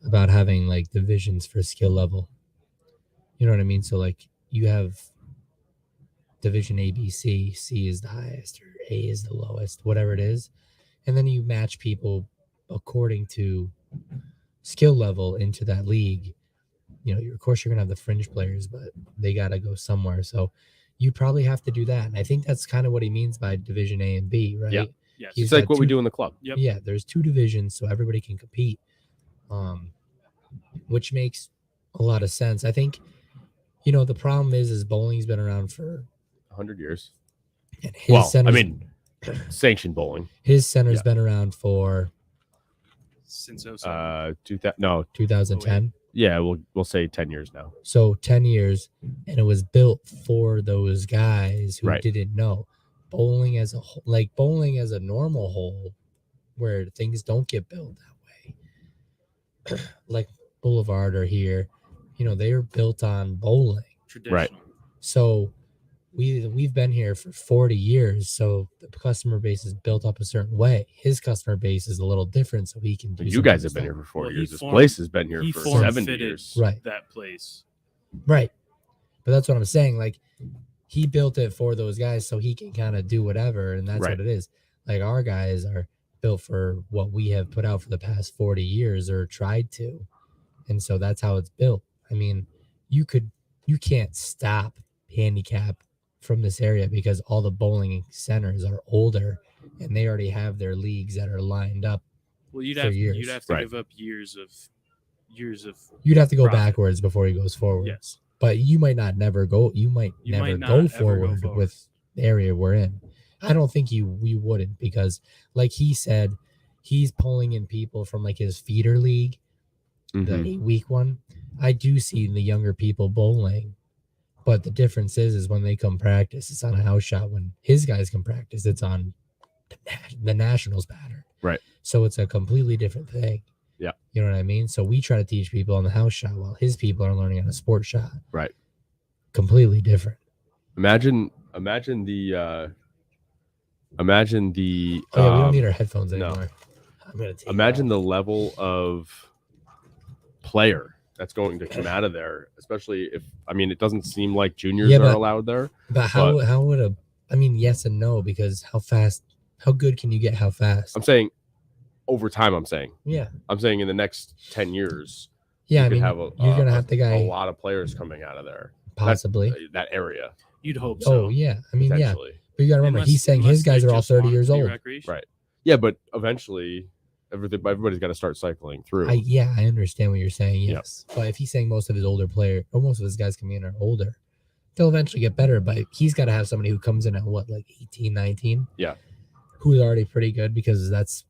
about having like divisions for skill level. You know what I mean? So like you have division A, B, C. C is the highest, or A is the lowest, whatever it is. And then you match people according to skill level into that league. You know, of course, you're going to have the fringe players, but they got to go somewhere. So you probably have to do that. And I think that's kind of what he means by division A and B, right? Yeah. Yes. He's It's like got what we two- do in the club. Yep. Yeah, there's 2 divisions, so everybody can compete, which makes a lot of sense. I think, you know, the problem is bowling's been around for 100 years. and his Well, I center's, mean, sanctioned bowling. his center's yeah. been around for Since 07. 2010. Yeah, we'll say 10 years now. So 10 years, and it was built for those guys who Right. didn't know. Bowling as a whole, like bowling as a normal hole, where things don't get built that way. Like Boulevard or here, you know, they are built on bowling. Traditional. So we've been here for 40 years, so the customer base is built up a certain way. His customer base is a little different, so he can do. You some guys other have been stuff. here for 40 Well, he years. This formed- place has been here He for form 70 fitted years. Right. that place. Right. But that's what I'm saying. Like, he built it for those guys so he can kind of do whatever. And that's Right. what it is. Like, our guys are built for what we have put out for the past 40 years or tried to. And so that's how it's built. I mean, you can't stop handicap from this area because all the bowling centers are older and they already have their leagues that are lined up. Well, you'd For have years. you'd have to Right. give up years of You'd have to go profit. backwards before he goes forward. Yes. But you might never go might not go ever go forward forward. with the area we're in. I don't think we wouldn't, because like he said, he's pulling in people from like his feeder league, the Mhm. 8-week one. I do see the younger people bowling, but the difference is when they come practice, it's on a house shot. When his guys come practice, it's on the Nationals pattern. Right. So it's a completely different thing. Yeah. You know what I mean? So we try to teach people on the house shot while his people are learning on a sport shot. Right. Completely different. Imagine the Oh, yeah, we don't need our headphones no. anymore. I'm gonna take imagine it the level of player that's going to come out of there, especially if, I mean, it doesn't seem like juniors Yeah, are but- allowed there. But how would yes and no, because how good can you get how fast? I'm saying over time, I'm saying Yeah. in the next 10 years, Yeah, you I could mean, have you're gonna have the guy a lot of players coming out of there. possibly. That area, You'd hope so. Oh yeah. I mean, yeah. potentially. But you gotta remember, he's saying his guys are all 30 years old. Right. Yeah, but eventually, everybody's got to start cycling through. I understand what you're saying, Yep. yes. But if he's saying most of his most of his guys coming in are older, they'll eventually get better. But he's got to have somebody who comes in at like 18, 19? Yeah. Who's already pretty good, because that's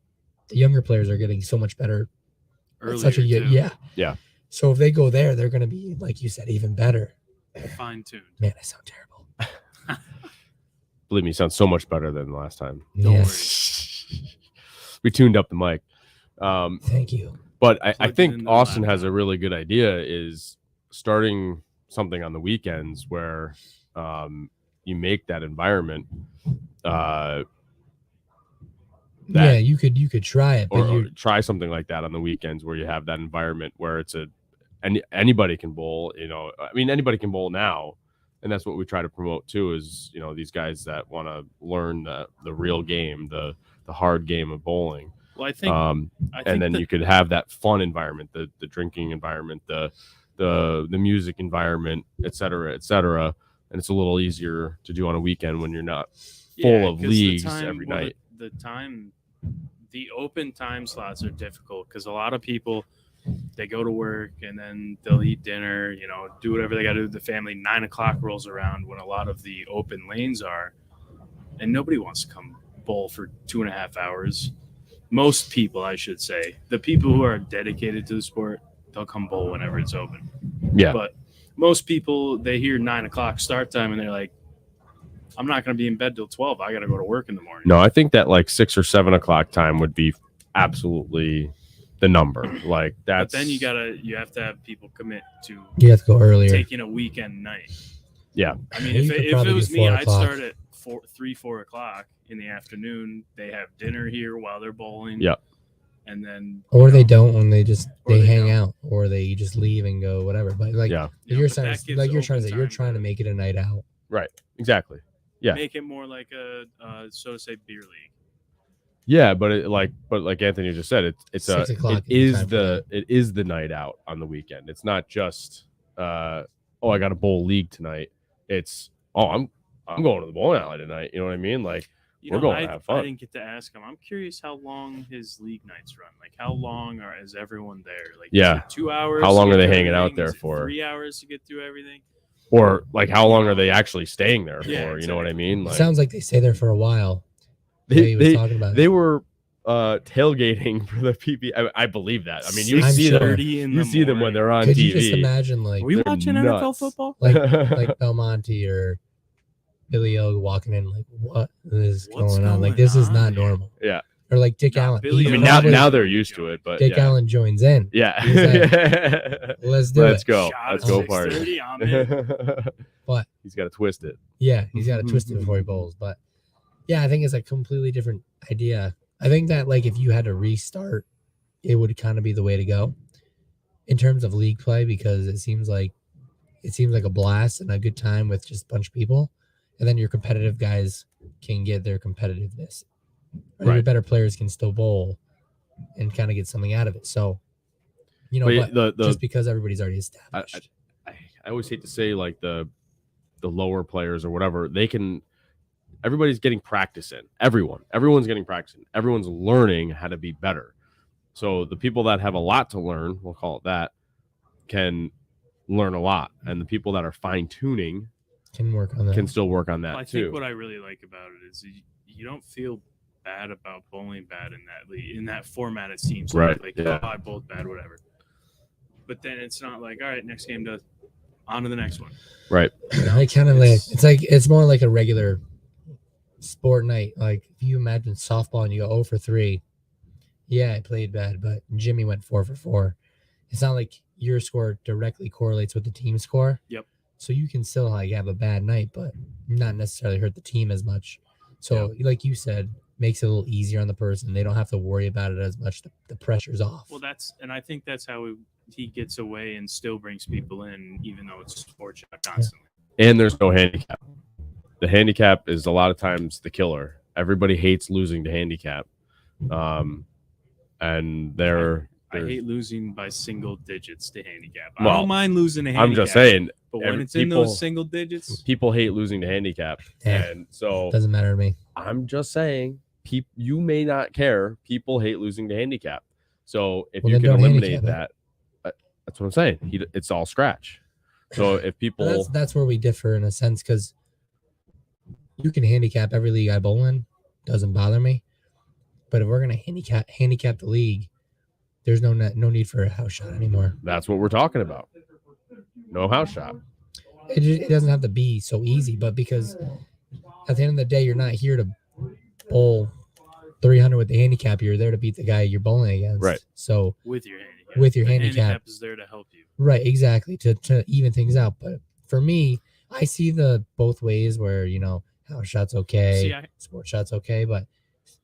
the younger players are getting so much better. Earlier, Such a too. yeah. Yeah. So if they go there, they're going to be, like you said, even better. Fine tuned. Man, I sound terrible. Believe me, it sounds so much better than the last time. Don't Yes. We tuned up the mic. Thank you. But I Plugged it think into the Austin has laptop. a really good idea, is starting something on the weekends where you make that environment Yeah, you could try it, but or try something like that on the weekends where you have that environment where it's anybody can bowl. You know, I mean, anybody can bowl now, and that's what we try to promote too. Is, you know, these guys that want to learn the real game, the hard game of bowling. Well, I think, And then you could have that fun environment, the drinking environment, the music environment, et cetera, and it's a little easier to do on a weekend when you're not full of 'cause leagues every night. The open time slots are difficult because a lot of people, they go to work and then they'll eat dinner, you know, do whatever they got to do with the family. 9 o'clock rolls around when a lot of the open lanes are, and nobody wants to come bowl for 2.5 hours. Most people, I should say, the people who are dedicated to the sport, they'll come bowl whenever it's open. Yeah. But most people, they hear 9 o'clock start time and they're like, I'm not going to be in bed till 12. I got to go to work in the morning. No, I think that like 6 or 7 o'clock time would be absolutely the number. Like that's. But then you have to have people commit to you have to go earlier. taking a weekend night. Yeah. I mean, You if could it probably was do me, 4 I'd o'clock. start at 4 o'clock in the afternoon. They have dinner here while they're bowling. Yeah. And then, Or you they know, don't, when they Or they hang don't. out, or they just leave and go whatever. But like Yeah. you know, you're but saying, that gives like you're trying to open say, you're time trying to make it a night out. Right. Exactly. Yeah. Make it more like a so to say beer league. Yeah, but like Anthony just said, it's 6 o'clock it is the is it is the night out on the weekend. It's not just I got a bowl league tonight. It's I'm going to the bowling alley tonight. You know what I mean? Like we're going to have fun. I didn't get to ask him. I'm curious how long his league nights run. Like how long is everyone there? Like Yeah. is it 2 hours? How long to are get they through hanging out everything? there Is it for? 3 hours to get through everything. Or like how long are they actually staying there Yeah, for? You know what I mean? It Like sounds like they stay there for a while. The way he was talking about they it. were tailgating for the PP. I believe that. I mean, you I'm see sure. them. in You the see them when morning. they're on Could TV. you just imagine like Are we They're watching nuts. NFL football? like Belmonte or Billy O walking in like what is What's going on? Like going this is on not here? normal. Yeah. Or like Dick Nah, Allen. Billy He I mean, O probably- now they're used to it, but Dick yeah. Allen joins in. Yeah. He's Let's do Let's it. go. Shot Let's at go party. 6:30, I'm in. But He's got to twist it. yeah, he's got to twist it before he bowls. But yeah, I think it's a completely different idea. I think that like if you had to restart, it would kind of be the way to go in terms of league play because it seems like a blast and a good time with just a bunch of people, and then your competitive guys can get their competitiveness. Or your Right. better players can still bowl and kind of get something out of it. So, But just because everybody's already established. I always hate to say like the lower players or whatever, everybody's getting practice in. Everyone's getting practice in. Everyone's learning how to be better. So the people that have a lot to learn, we'll call it that, can learn a lot. And the people that are fine tuning Can work on that. can still work on that I too. think what I really like about it is you don't feel bad about bowling bad in that league, in that format. It seems Right, like yeah. oh, I bowled bad, whatever. But then it's not like all right, next game on to the next one. Right. I kind of like it's more like a regular sport night. Like if you imagine softball and you go 0 for 3, yeah, I played bad, but Jimmy went 4 for 4. It's not like your score directly correlates with the team score. Yep. So you can still like have a bad night, but not necessarily hurt the team as much. So like you said, makes it a little easier on the person. They don't have to worry about it as much. The pressure's off. Well, I think that's how he gets away and still brings people in, even though it's sports shot constantly. And there's no handicap. The handicap is a lot of times the killer. Everybody hates losing to handicap. And I hate losing by single digits to handicap. I Well, don't mind losing to handicap. I'm just saying, But when it's in those single digits, people hate losing to handicap. Yeah. And so Doesn't matter to me. I'm just saying, you may not care. People hate losing to handicap. So if Well, you then can don't eliminate handicap that, that's what I'm saying. It's all scratch. So if people, That's where we differ in a sense because you can handicap every league I bowl in, doesn't bother me. But if we're gonna handicap the league, there's no need for a house shot anymore. that's what we're talking about. No house shot. It doesn't have to be so easy, but because at the end of the day, you're not here to bowl 300 with the handicap. You're there to beat the guy you're bowling against. Right. So with your handicap. With your The handicap. is there to help you. right, exactly, to even things out. But for me, I see the both ways where house shot's okay, See, sports shot's okay, but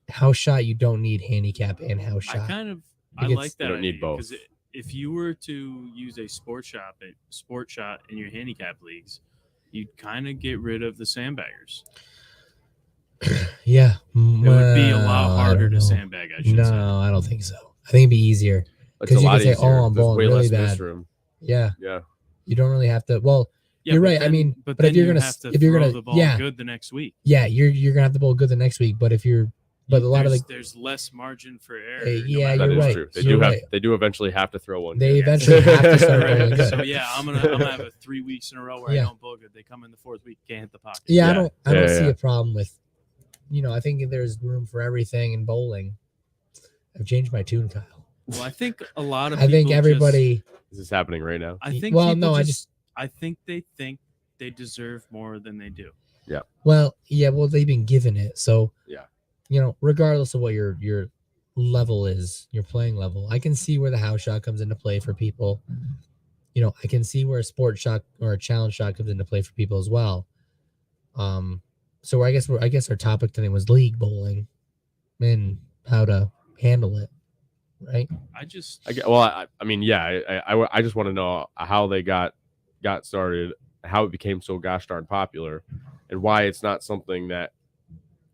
house shot you don't need handicap and house shot. I It gets- like that. You don't need idea, both. 'cause if you were to use a sport shot in your handicap leagues, you'd kind of get rid of the sandbaggers. Yeah, It would be a lot well, I harder don't to know. sandbag. I should No, say. I don't think so. I think it'd be easier. It's a 'Cause you lot can say, easier. "Oh, I'm There's bowling way really less bad." miss room. Yeah, Yeah. you don't really have to. Well, Yeah, you're but right. I then- mean, but but then if you're you gonna have to if you're throw gonna the ball yeah good the next week. yeah you're gonna have the ball good the next week. But if you're a lot of there's less margin for error. Hey, no yeah, matter That you're is right. true. You're right. They do eventually have to throw one. They good. eventually have to start rolling good. So yeah, I'm gonna have a 3 weeks in a row where Yeah. I don't bowl good. They come in the 4th week, can't hit the pocket. Yeah, Yeah. I don't Yeah, see yeah. a problem with. I think there's room for everything in bowling. I've changed my tune, Kyle. Well, I think a lot of I think people everybody. Is this happening right now? I think Well, people no, I think they deserve more than they do. Well, yeah, well, they've been given it, so Yeah. Regardless of what your level is, your playing level, I can see where the house shot comes into play for people. I can see where a sport shot or a challenge shot comes into play for people as well. So I guess our topic today was league bowling and how to handle it, right? I mean, yeah. I just want to know how they got started, how it became so gosh darn popular, and why it's not something that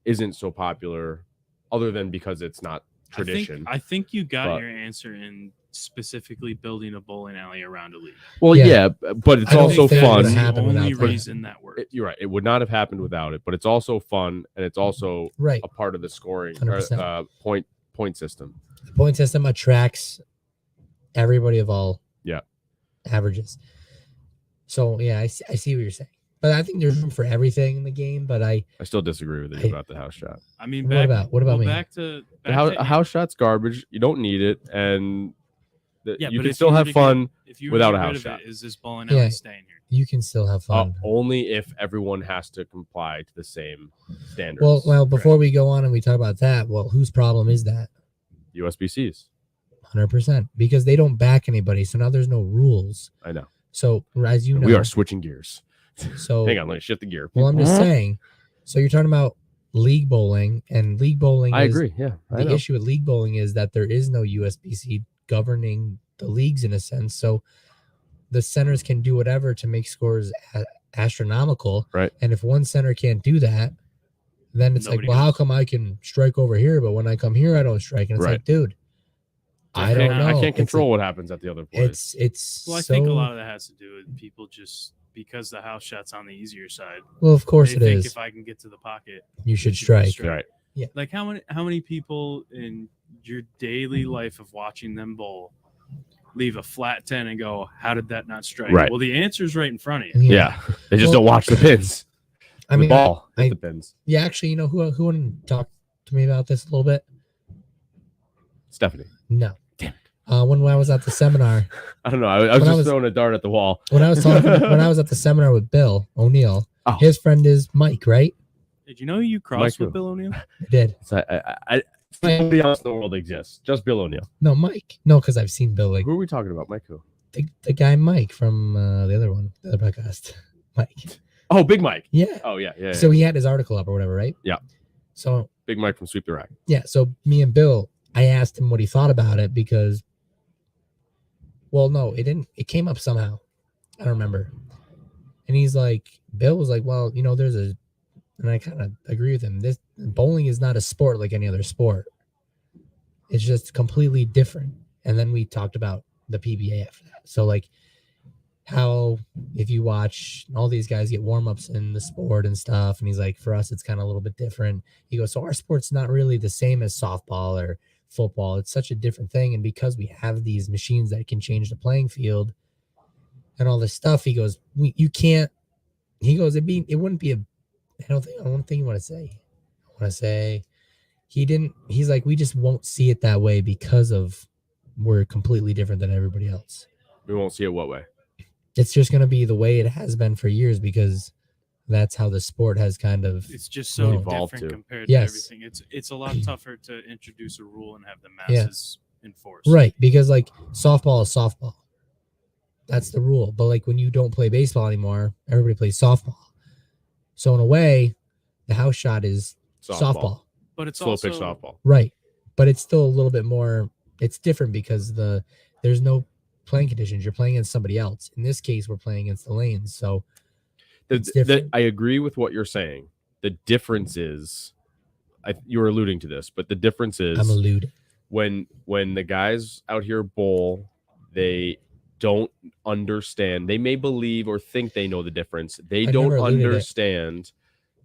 isn't so popular, other than because it's not tradition. I think you got But- your answer in specifically building a bowling alley around a league. Well, Yeah. yeah, but it's I don't also think that fun. would That's the happen only without that. reason that worked. You're right. It would not have happened without it, but it's also fun, and it's also Right. a part of the scoring 100%. point system. The point system attracts everybody of all Yeah. averages. So yeah, I see what you're saying. But I think there's room for everything in the game. But I still disagree with you I- about the house shot. I mean, What about me? Back to A house shot's garbage. You don't need it, and yeah, you but can if still were have to fun. if you without were a to get house rid of shot. it, is this bowling Yeah. alley staying here? you can still have fun. Only if everyone has to comply to the same standards. Well, before we go on and we talk about that, well, whose problem is that? USBCs. 100%, because they don't back anybody. So now there's no rules. I know. So as you know, We are switching gears. so Hang on, let me shift the gear. well, I'm just saying. So you're talking about league bowling, and league bowling. I is, agree. Yeah, I The know. issue with league bowling is that there is no USBC governing the leagues in a sense. So the centers can do whatever to make scores astronomical. Right. And if one center can't do that, then it's Nobody like, well, how goes. come I can strike over here, but when I come here, I don't strike? And it's Right. like, dude, I don't know. I can't It's control like- what happens at the other place. It's Well, I so, think a lot of that has to do with people just because the house shot's on the easier side. well, of course They it think is. if I can get to the pocket, You should you should strike. strike. Right. like how many people in your daily life of watching them bowl leave a flat 10 and go, how did that not strike? Right. Well, the answer's right in front of you. Yeah. They just Well, don't watch the pins. I mean, the ball. I- hit the pins. yeah, actually, you know who wanted to talk to me about this a little bit? Stephanie. No. Damn When I was at the seminar, I don't know. I was When I just was- throwing a dart at the wall. when I was at the seminar with Bill O'Neill, Oh. his friend is Mike, right? Did you know you crossed Mike who? with Bill O'Neill? I did. So nobody else in the world exists. Just Bill O'Neill. No, Mike. No, because I've seen Bill, like Who are we talking about? Mike who? the guy Mike from the other podcast. Mike. Oh, Big Mike. Yeah. Oh, yeah. So he had his article up or whatever, right? Yeah. So Big Mike from Sweep the Rack. yeah, so me and Bill, I asked him what he thought about it because, well, no, it didn't. It came up somehow. I don't remember. And he's like, Bill was like, well, and I kind of agree with him. This bowling is not a sport like any other sport. It's just completely different. And then we talked about the PBA after that. So like how if you watch all these guys get warm-ups in the sport and stuff, and he's like, for us, it's kind of a little bit different. He goes, so our sport's not really the same as softball or football. It's such a different thing. And because we have these machines that can change the playing field and all this stuff, he goes, you can't, he goes, it wouldn't be I don't think you want to say. I want to say he's like, we just won't see it that way because of we're completely different than everybody else. We won't see it what way? It's just going to be the way it has been for years because that's how the sport has kind of It's just so Evolved different to. compared Yes. to everything. It's a lot tougher to introduce a rule and have the Yeah. masses enforce. right, because like softball is softball. That's the rule. But like when you don't play baseball anymore, everybody plays softball. So in a way, the house shot is softball. But it's Slow also pitch softball. Right. But it's still a little bit more, it's different because there's no playing conditions. You're playing against somebody else. In this case, we're playing against the lanes. So it's different. I agree with what you're saying. The difference is, you were alluding to this, but the difference is I'm alluding. when the guys out here bowl, they don't understand. They may believe or think they know the difference. They I've don't never alluded it. understand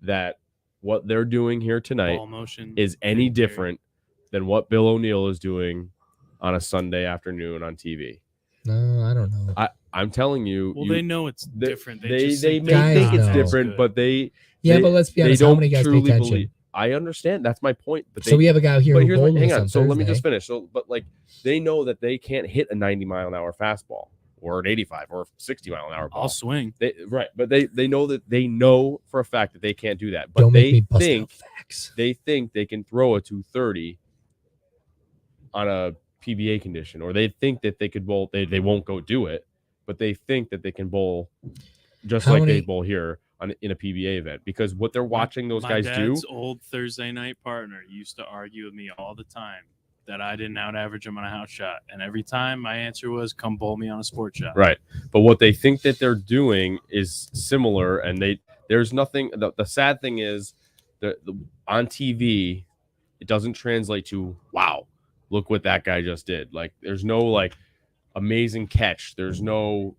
that what they're doing here tonight ball motion is any and theory. different than what Bill O'Neill is doing on a Sunday afternoon on TV. No, I don't know. I'm telling you, Well, you- they know it's they- different. They just may think Guys think it's know. different, but they But let's be they honest. How don't many guys pay truly attention? believe. I understand. That's my point. But So we have a guy here but who here's bowled with hang us on. on So let me Thursday. just finish. So, but like they know that they can't hit a 90-mile-an-hour fastball or an 85 or 60-mile-an-hour ball. I'll swing. Right, but they know for a fact that they can't do that. But Don't make me they bust think out facts. they can throw a 230 on a PBA condition, or they think that they could bowl. They won't go do it, but they think that they can bowl just How like they many- bowl here in a PBA event, because what they're watching those My guys do. dad's old Thursday night partner used to argue with me all the time that I didn't out average him on a house shot, and every time my answer was, "Come bowl me on a sport shot." Right. But what they think that they're doing is similar, and There's nothing. The sad thing is that on TV, it doesn't translate to wow. Look what that guy just did. Like there's no like amazing catch. There's no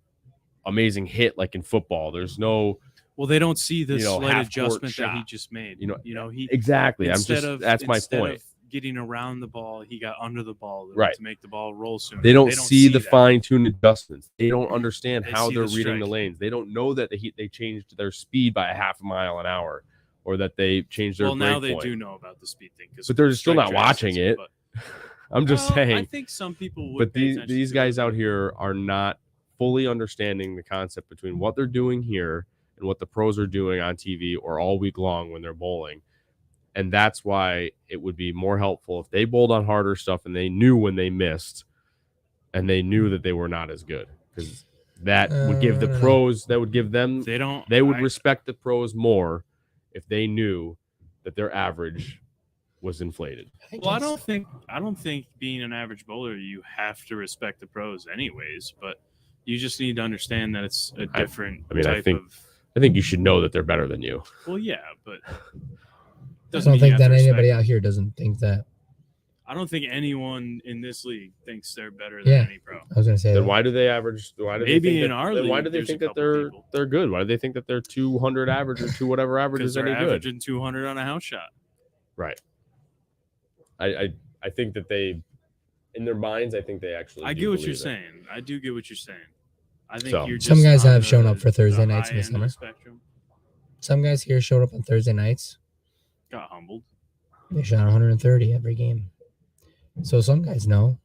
amazing hit like in football. There's no. Well, they don't see the slight adjustment shot that he just made. He exactly. that's my point. Of getting around the ball, he got under the ball to make the ball roll sooner. They don't see the fine-tuned adjustments. They don't understand how they're reading the lanes. They don't know that they changed their speed by a half a mile an hour, or that they changed their. Well, now they point. do know about the speed thing, but they're still not watching it. I'm just saying. I think some people would. But these guys out here are not fully understanding the concept between what they're doing here and what the pros are doing on TV or all week long when they're bowling. And that's why it would be more helpful if they bowled on harder stuff and they knew when they missed and they knew that they were not as good, because that would give the pros, that would give them, they would respect the pros more if they knew that their average was inflated. Well, I don't think being an average bowler, you have to respect the pros anyways, but you just need to understand that it's a different type of. I think you should know that they're better than you. Well, yeah, but I don't think that anybody out here doesn't think that. I don't think anyone in this league thinks they're better than any pro. I was going to say then that. why do they average? Why do maybe they think in our league? Why do they think that they're good? Why do they think that they're 200 average or whatever average is any good? Averaging 200 on a house shot. Right. I think that they, in their minds, I think they actually. I get what you're saying. I do get what you're saying. I think you're just some guys have shown up for Thursday nights in the summer. Some guys here showed up on Thursday nights. Got humbled. They shot 130 every game. So some guys know,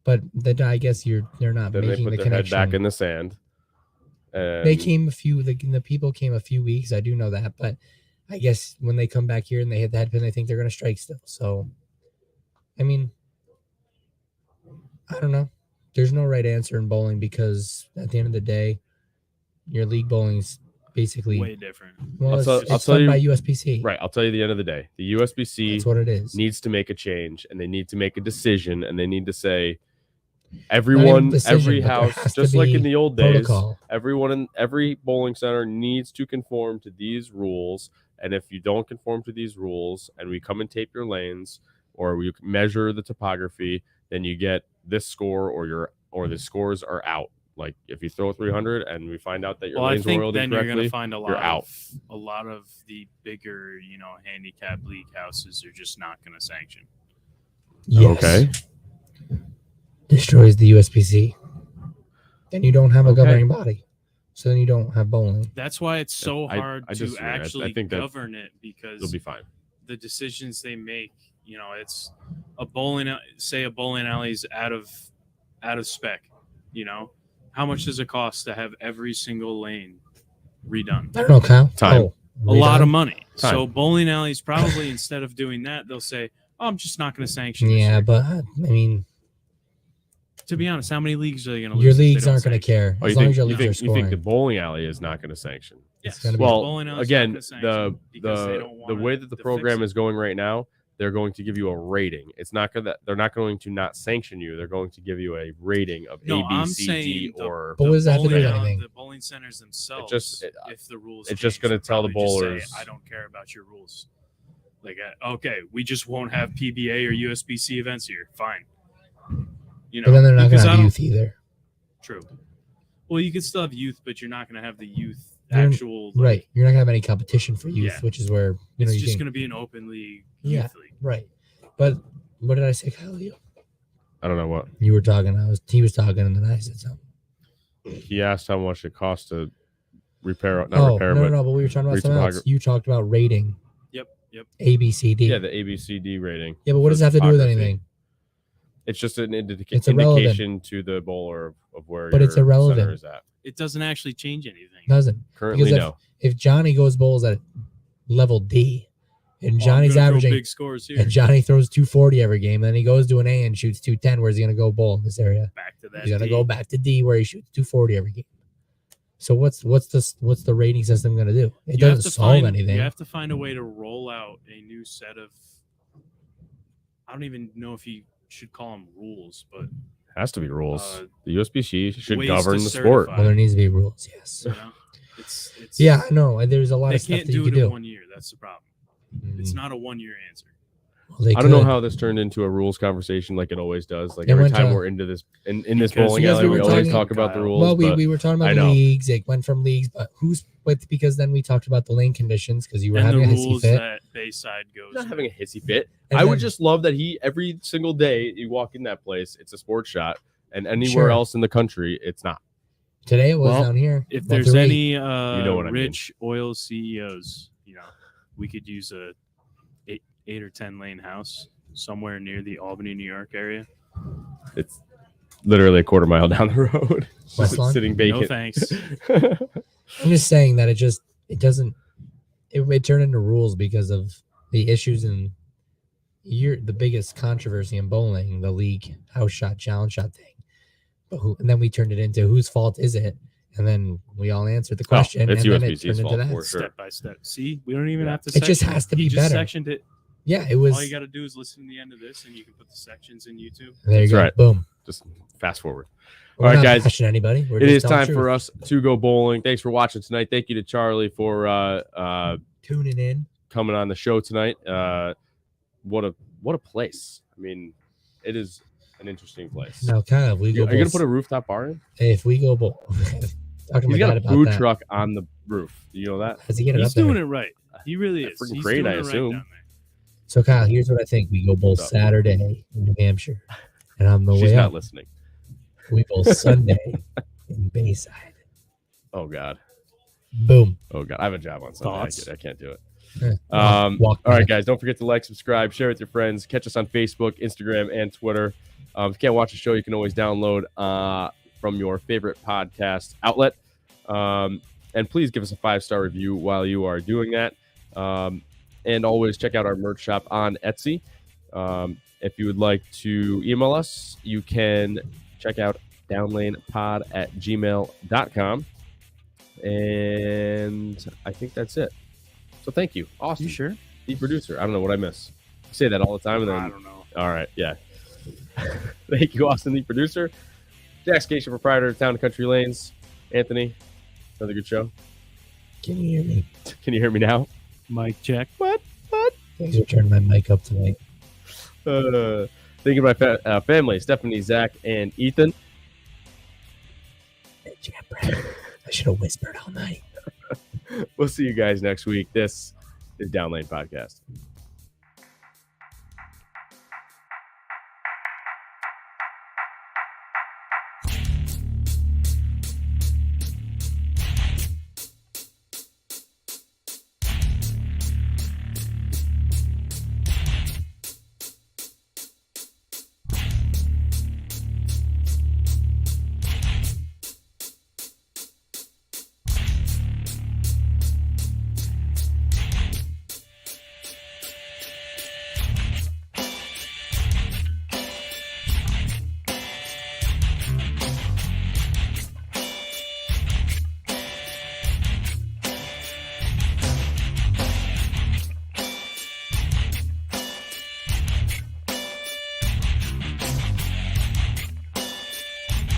but I guess they're not then making they put the their connection. Head back in the sand. They came the people came a few weeks. I do know that, but I guess when they come back here and they hit the head pin, they think they're going to strike still. So, I mean, I don't know. There's no right answer in bowling, because at the end of the day, your league bowling's basically way different. Well, it's done by USPC. Right. I'll tell you the end of the day. The USPC That's what it is. Needs to make a change, and they need to make a decision, and they need to say everyone, every house, just like in the old days, everyone in every bowling center needs to conform to these rules. And if you don't conform to these rules and we come and tape your lanes or we measure the topography, then you get this score or the scores are out. Like if you throw 300 and we find out that your lanes were oiled incorrectly, you're going to find a lot of the bigger, handicap league houses are just not going to sanction. Yes. Okay. Destroys the USPC. Then you don't have a governing body. So then you don't have bowling. That's why it's so hard to actually govern it, because it'll be fine. The decisions they make, it's a bowling alley's out of spec, how much does it cost to have every single lane redone? I don't know, Kyle. Time. A lot of money. Time. So bowling alleys probably, instead of doing that, they'll say, "Oh, I'm just not going to sanction." Yeah, but I mean, to be honest, how many leagues are they going to lose? Your leagues aren't going to care as long as your leagues are scoring. You think the bowling alley is not going to sanction? Yes. Well, again, the way that the program is going right now, they're going to give you a rating. It's not going that they're not going to not sanction you. They're going to give you a rating of A, B, C, D, or. But what does that have to do with anything? The bowling centers themselves. If the rules, it's just going to tell the bowlers, say, "I don't care about your rules." Like, okay, we just won't have PBA or USBC events here. Fine. But then they're not going to have youth either. True. Well, you can still have youth, but you're not going to have the youth actual. Right. You're not going to have any competition for youth, which is where it's just going to be an open league. Youth league. Right. But what did I say, Kyle? I don't know what you were talking. He was talking, and then I said something. He asked how much it costs to repair. No, but we were talking about something else. You talked about rating. Yep. A, B, C, D. Yeah, the A, B, C, D rating. Yeah, but what does that have to do with anything? It's just an indication to the bowler of where but your it's irrelevant. center is at. It doesn't actually change anything. Doesn't. Currently, no. If Johnny goes bowls at level D, and Johnny's averaging big scores here, and Johnny throws 240 every game, and then he goes to an A and shoots 210, where's he going to go bowl in this area? Back to that. He's going to go back to D where he shoots 240 every game. So what's the rating system going to do? It doesn't solve anything. You have to find a way to roll out a new set of. I don't even know if you should call them rules, but it has to be rules. The USPC should govern the sport. Well, there needs to be rules. Yes. It's Yeah, I know. There's a lot They of stuff can't that you do can it in do. 1 year. That's the problem. It's not a 1 year answer. Well, they I don't know could. how this turned into a rules conversation like it always does. Like It every went time to- we're into this in this Because- bowling because alley, we we were always talking- talk about the Kyle. rules. Well, but we were talking I about the know. leagues. It went from leagues, but who's with? Because then we talked about the lane conditions because you were And having the a hissy rules fit. that Bayside goes. not having a hissy fit. And I would then- just love that he every single day you walk in that place, it's a sports shot, and anywhere Sure. else in the country, it's not. Today it was Well, down here. If That's there's right. any know what I mean. rich oil CEOs, we could use a 8 or 10 lane house somewhere near the Albany, New York area. It's literally a quarter mile down the road, West Lawn? sitting No vacant. thanks. I'm just saying that it doesn't. It turned into rules because of the issues in the biggest controversy in bowling, the league house shot, challenge shot thing. But and then we turned it into whose fault is it? And then we all answered the question, it's and then it USBC's turned into fault that. for sure. Step by step. See, we don't even Yeah. have to. It just section has to be He just better. sectioned it. Yeah, it was. All you got to do is listen to the end of this, and you can put the sections in YouTube. There you That's go. right. Boom. Just fast forward. We're All right, not guys. bashing anybody. We're It just is telling time the for truth. us to go bowling. Thanks for watching tonight. Thank you to Charlie for Tuning in. coming on the show tonight. What a place. I mean, it is an interesting place. Now, Kyle, if we Are go. you gonna bowl- put a rooftop bar in? if we go bowl, talk to my He's got dad a about food that. truck on the roof. Do you know that? Has he get it He's up there? doing it right. He really is. Freaking He's great, doing I it right assume. down there. So, Kyle, here's what I think: we go bowl What's up? Saturday in New Hampshire, and on the She's way not up, listening. we bowl Sunday in Bayside. Oh God. Boom. Oh God. I have a job on Sunday. Thoughts? I can't do it. Yeah. All Walk right, back. guys. Don't forget to like, subscribe, share with your friends. Catch us on Facebook, Instagram, and Twitter. If you can't watch the show, you can always download from your favorite podcast outlet. And please give us a 5-star review while you are doing that. And always check out our merch shop on Etsy. If you would like to email us, you can check out downlanepod@gmail.com. And I think that's it. So thank you. Awesome. You sure? The producer. I don't know what I miss. I say that all the time. And then, I don't know. all right. Yeah. Thank you, Austin, the producer. Jack Scaccia, proprietor of Town and Country Lanes. Anthony, another good show. Can you hear me? Can you hear me now? Mic check. What? Thanks for turning my mic up tonight. Thank you to my family, Stephanie, Zach, and Ethan. Hey, Jam Brad, I should have whispered all night. We'll see you guys next week. This is Down Lane Podcast.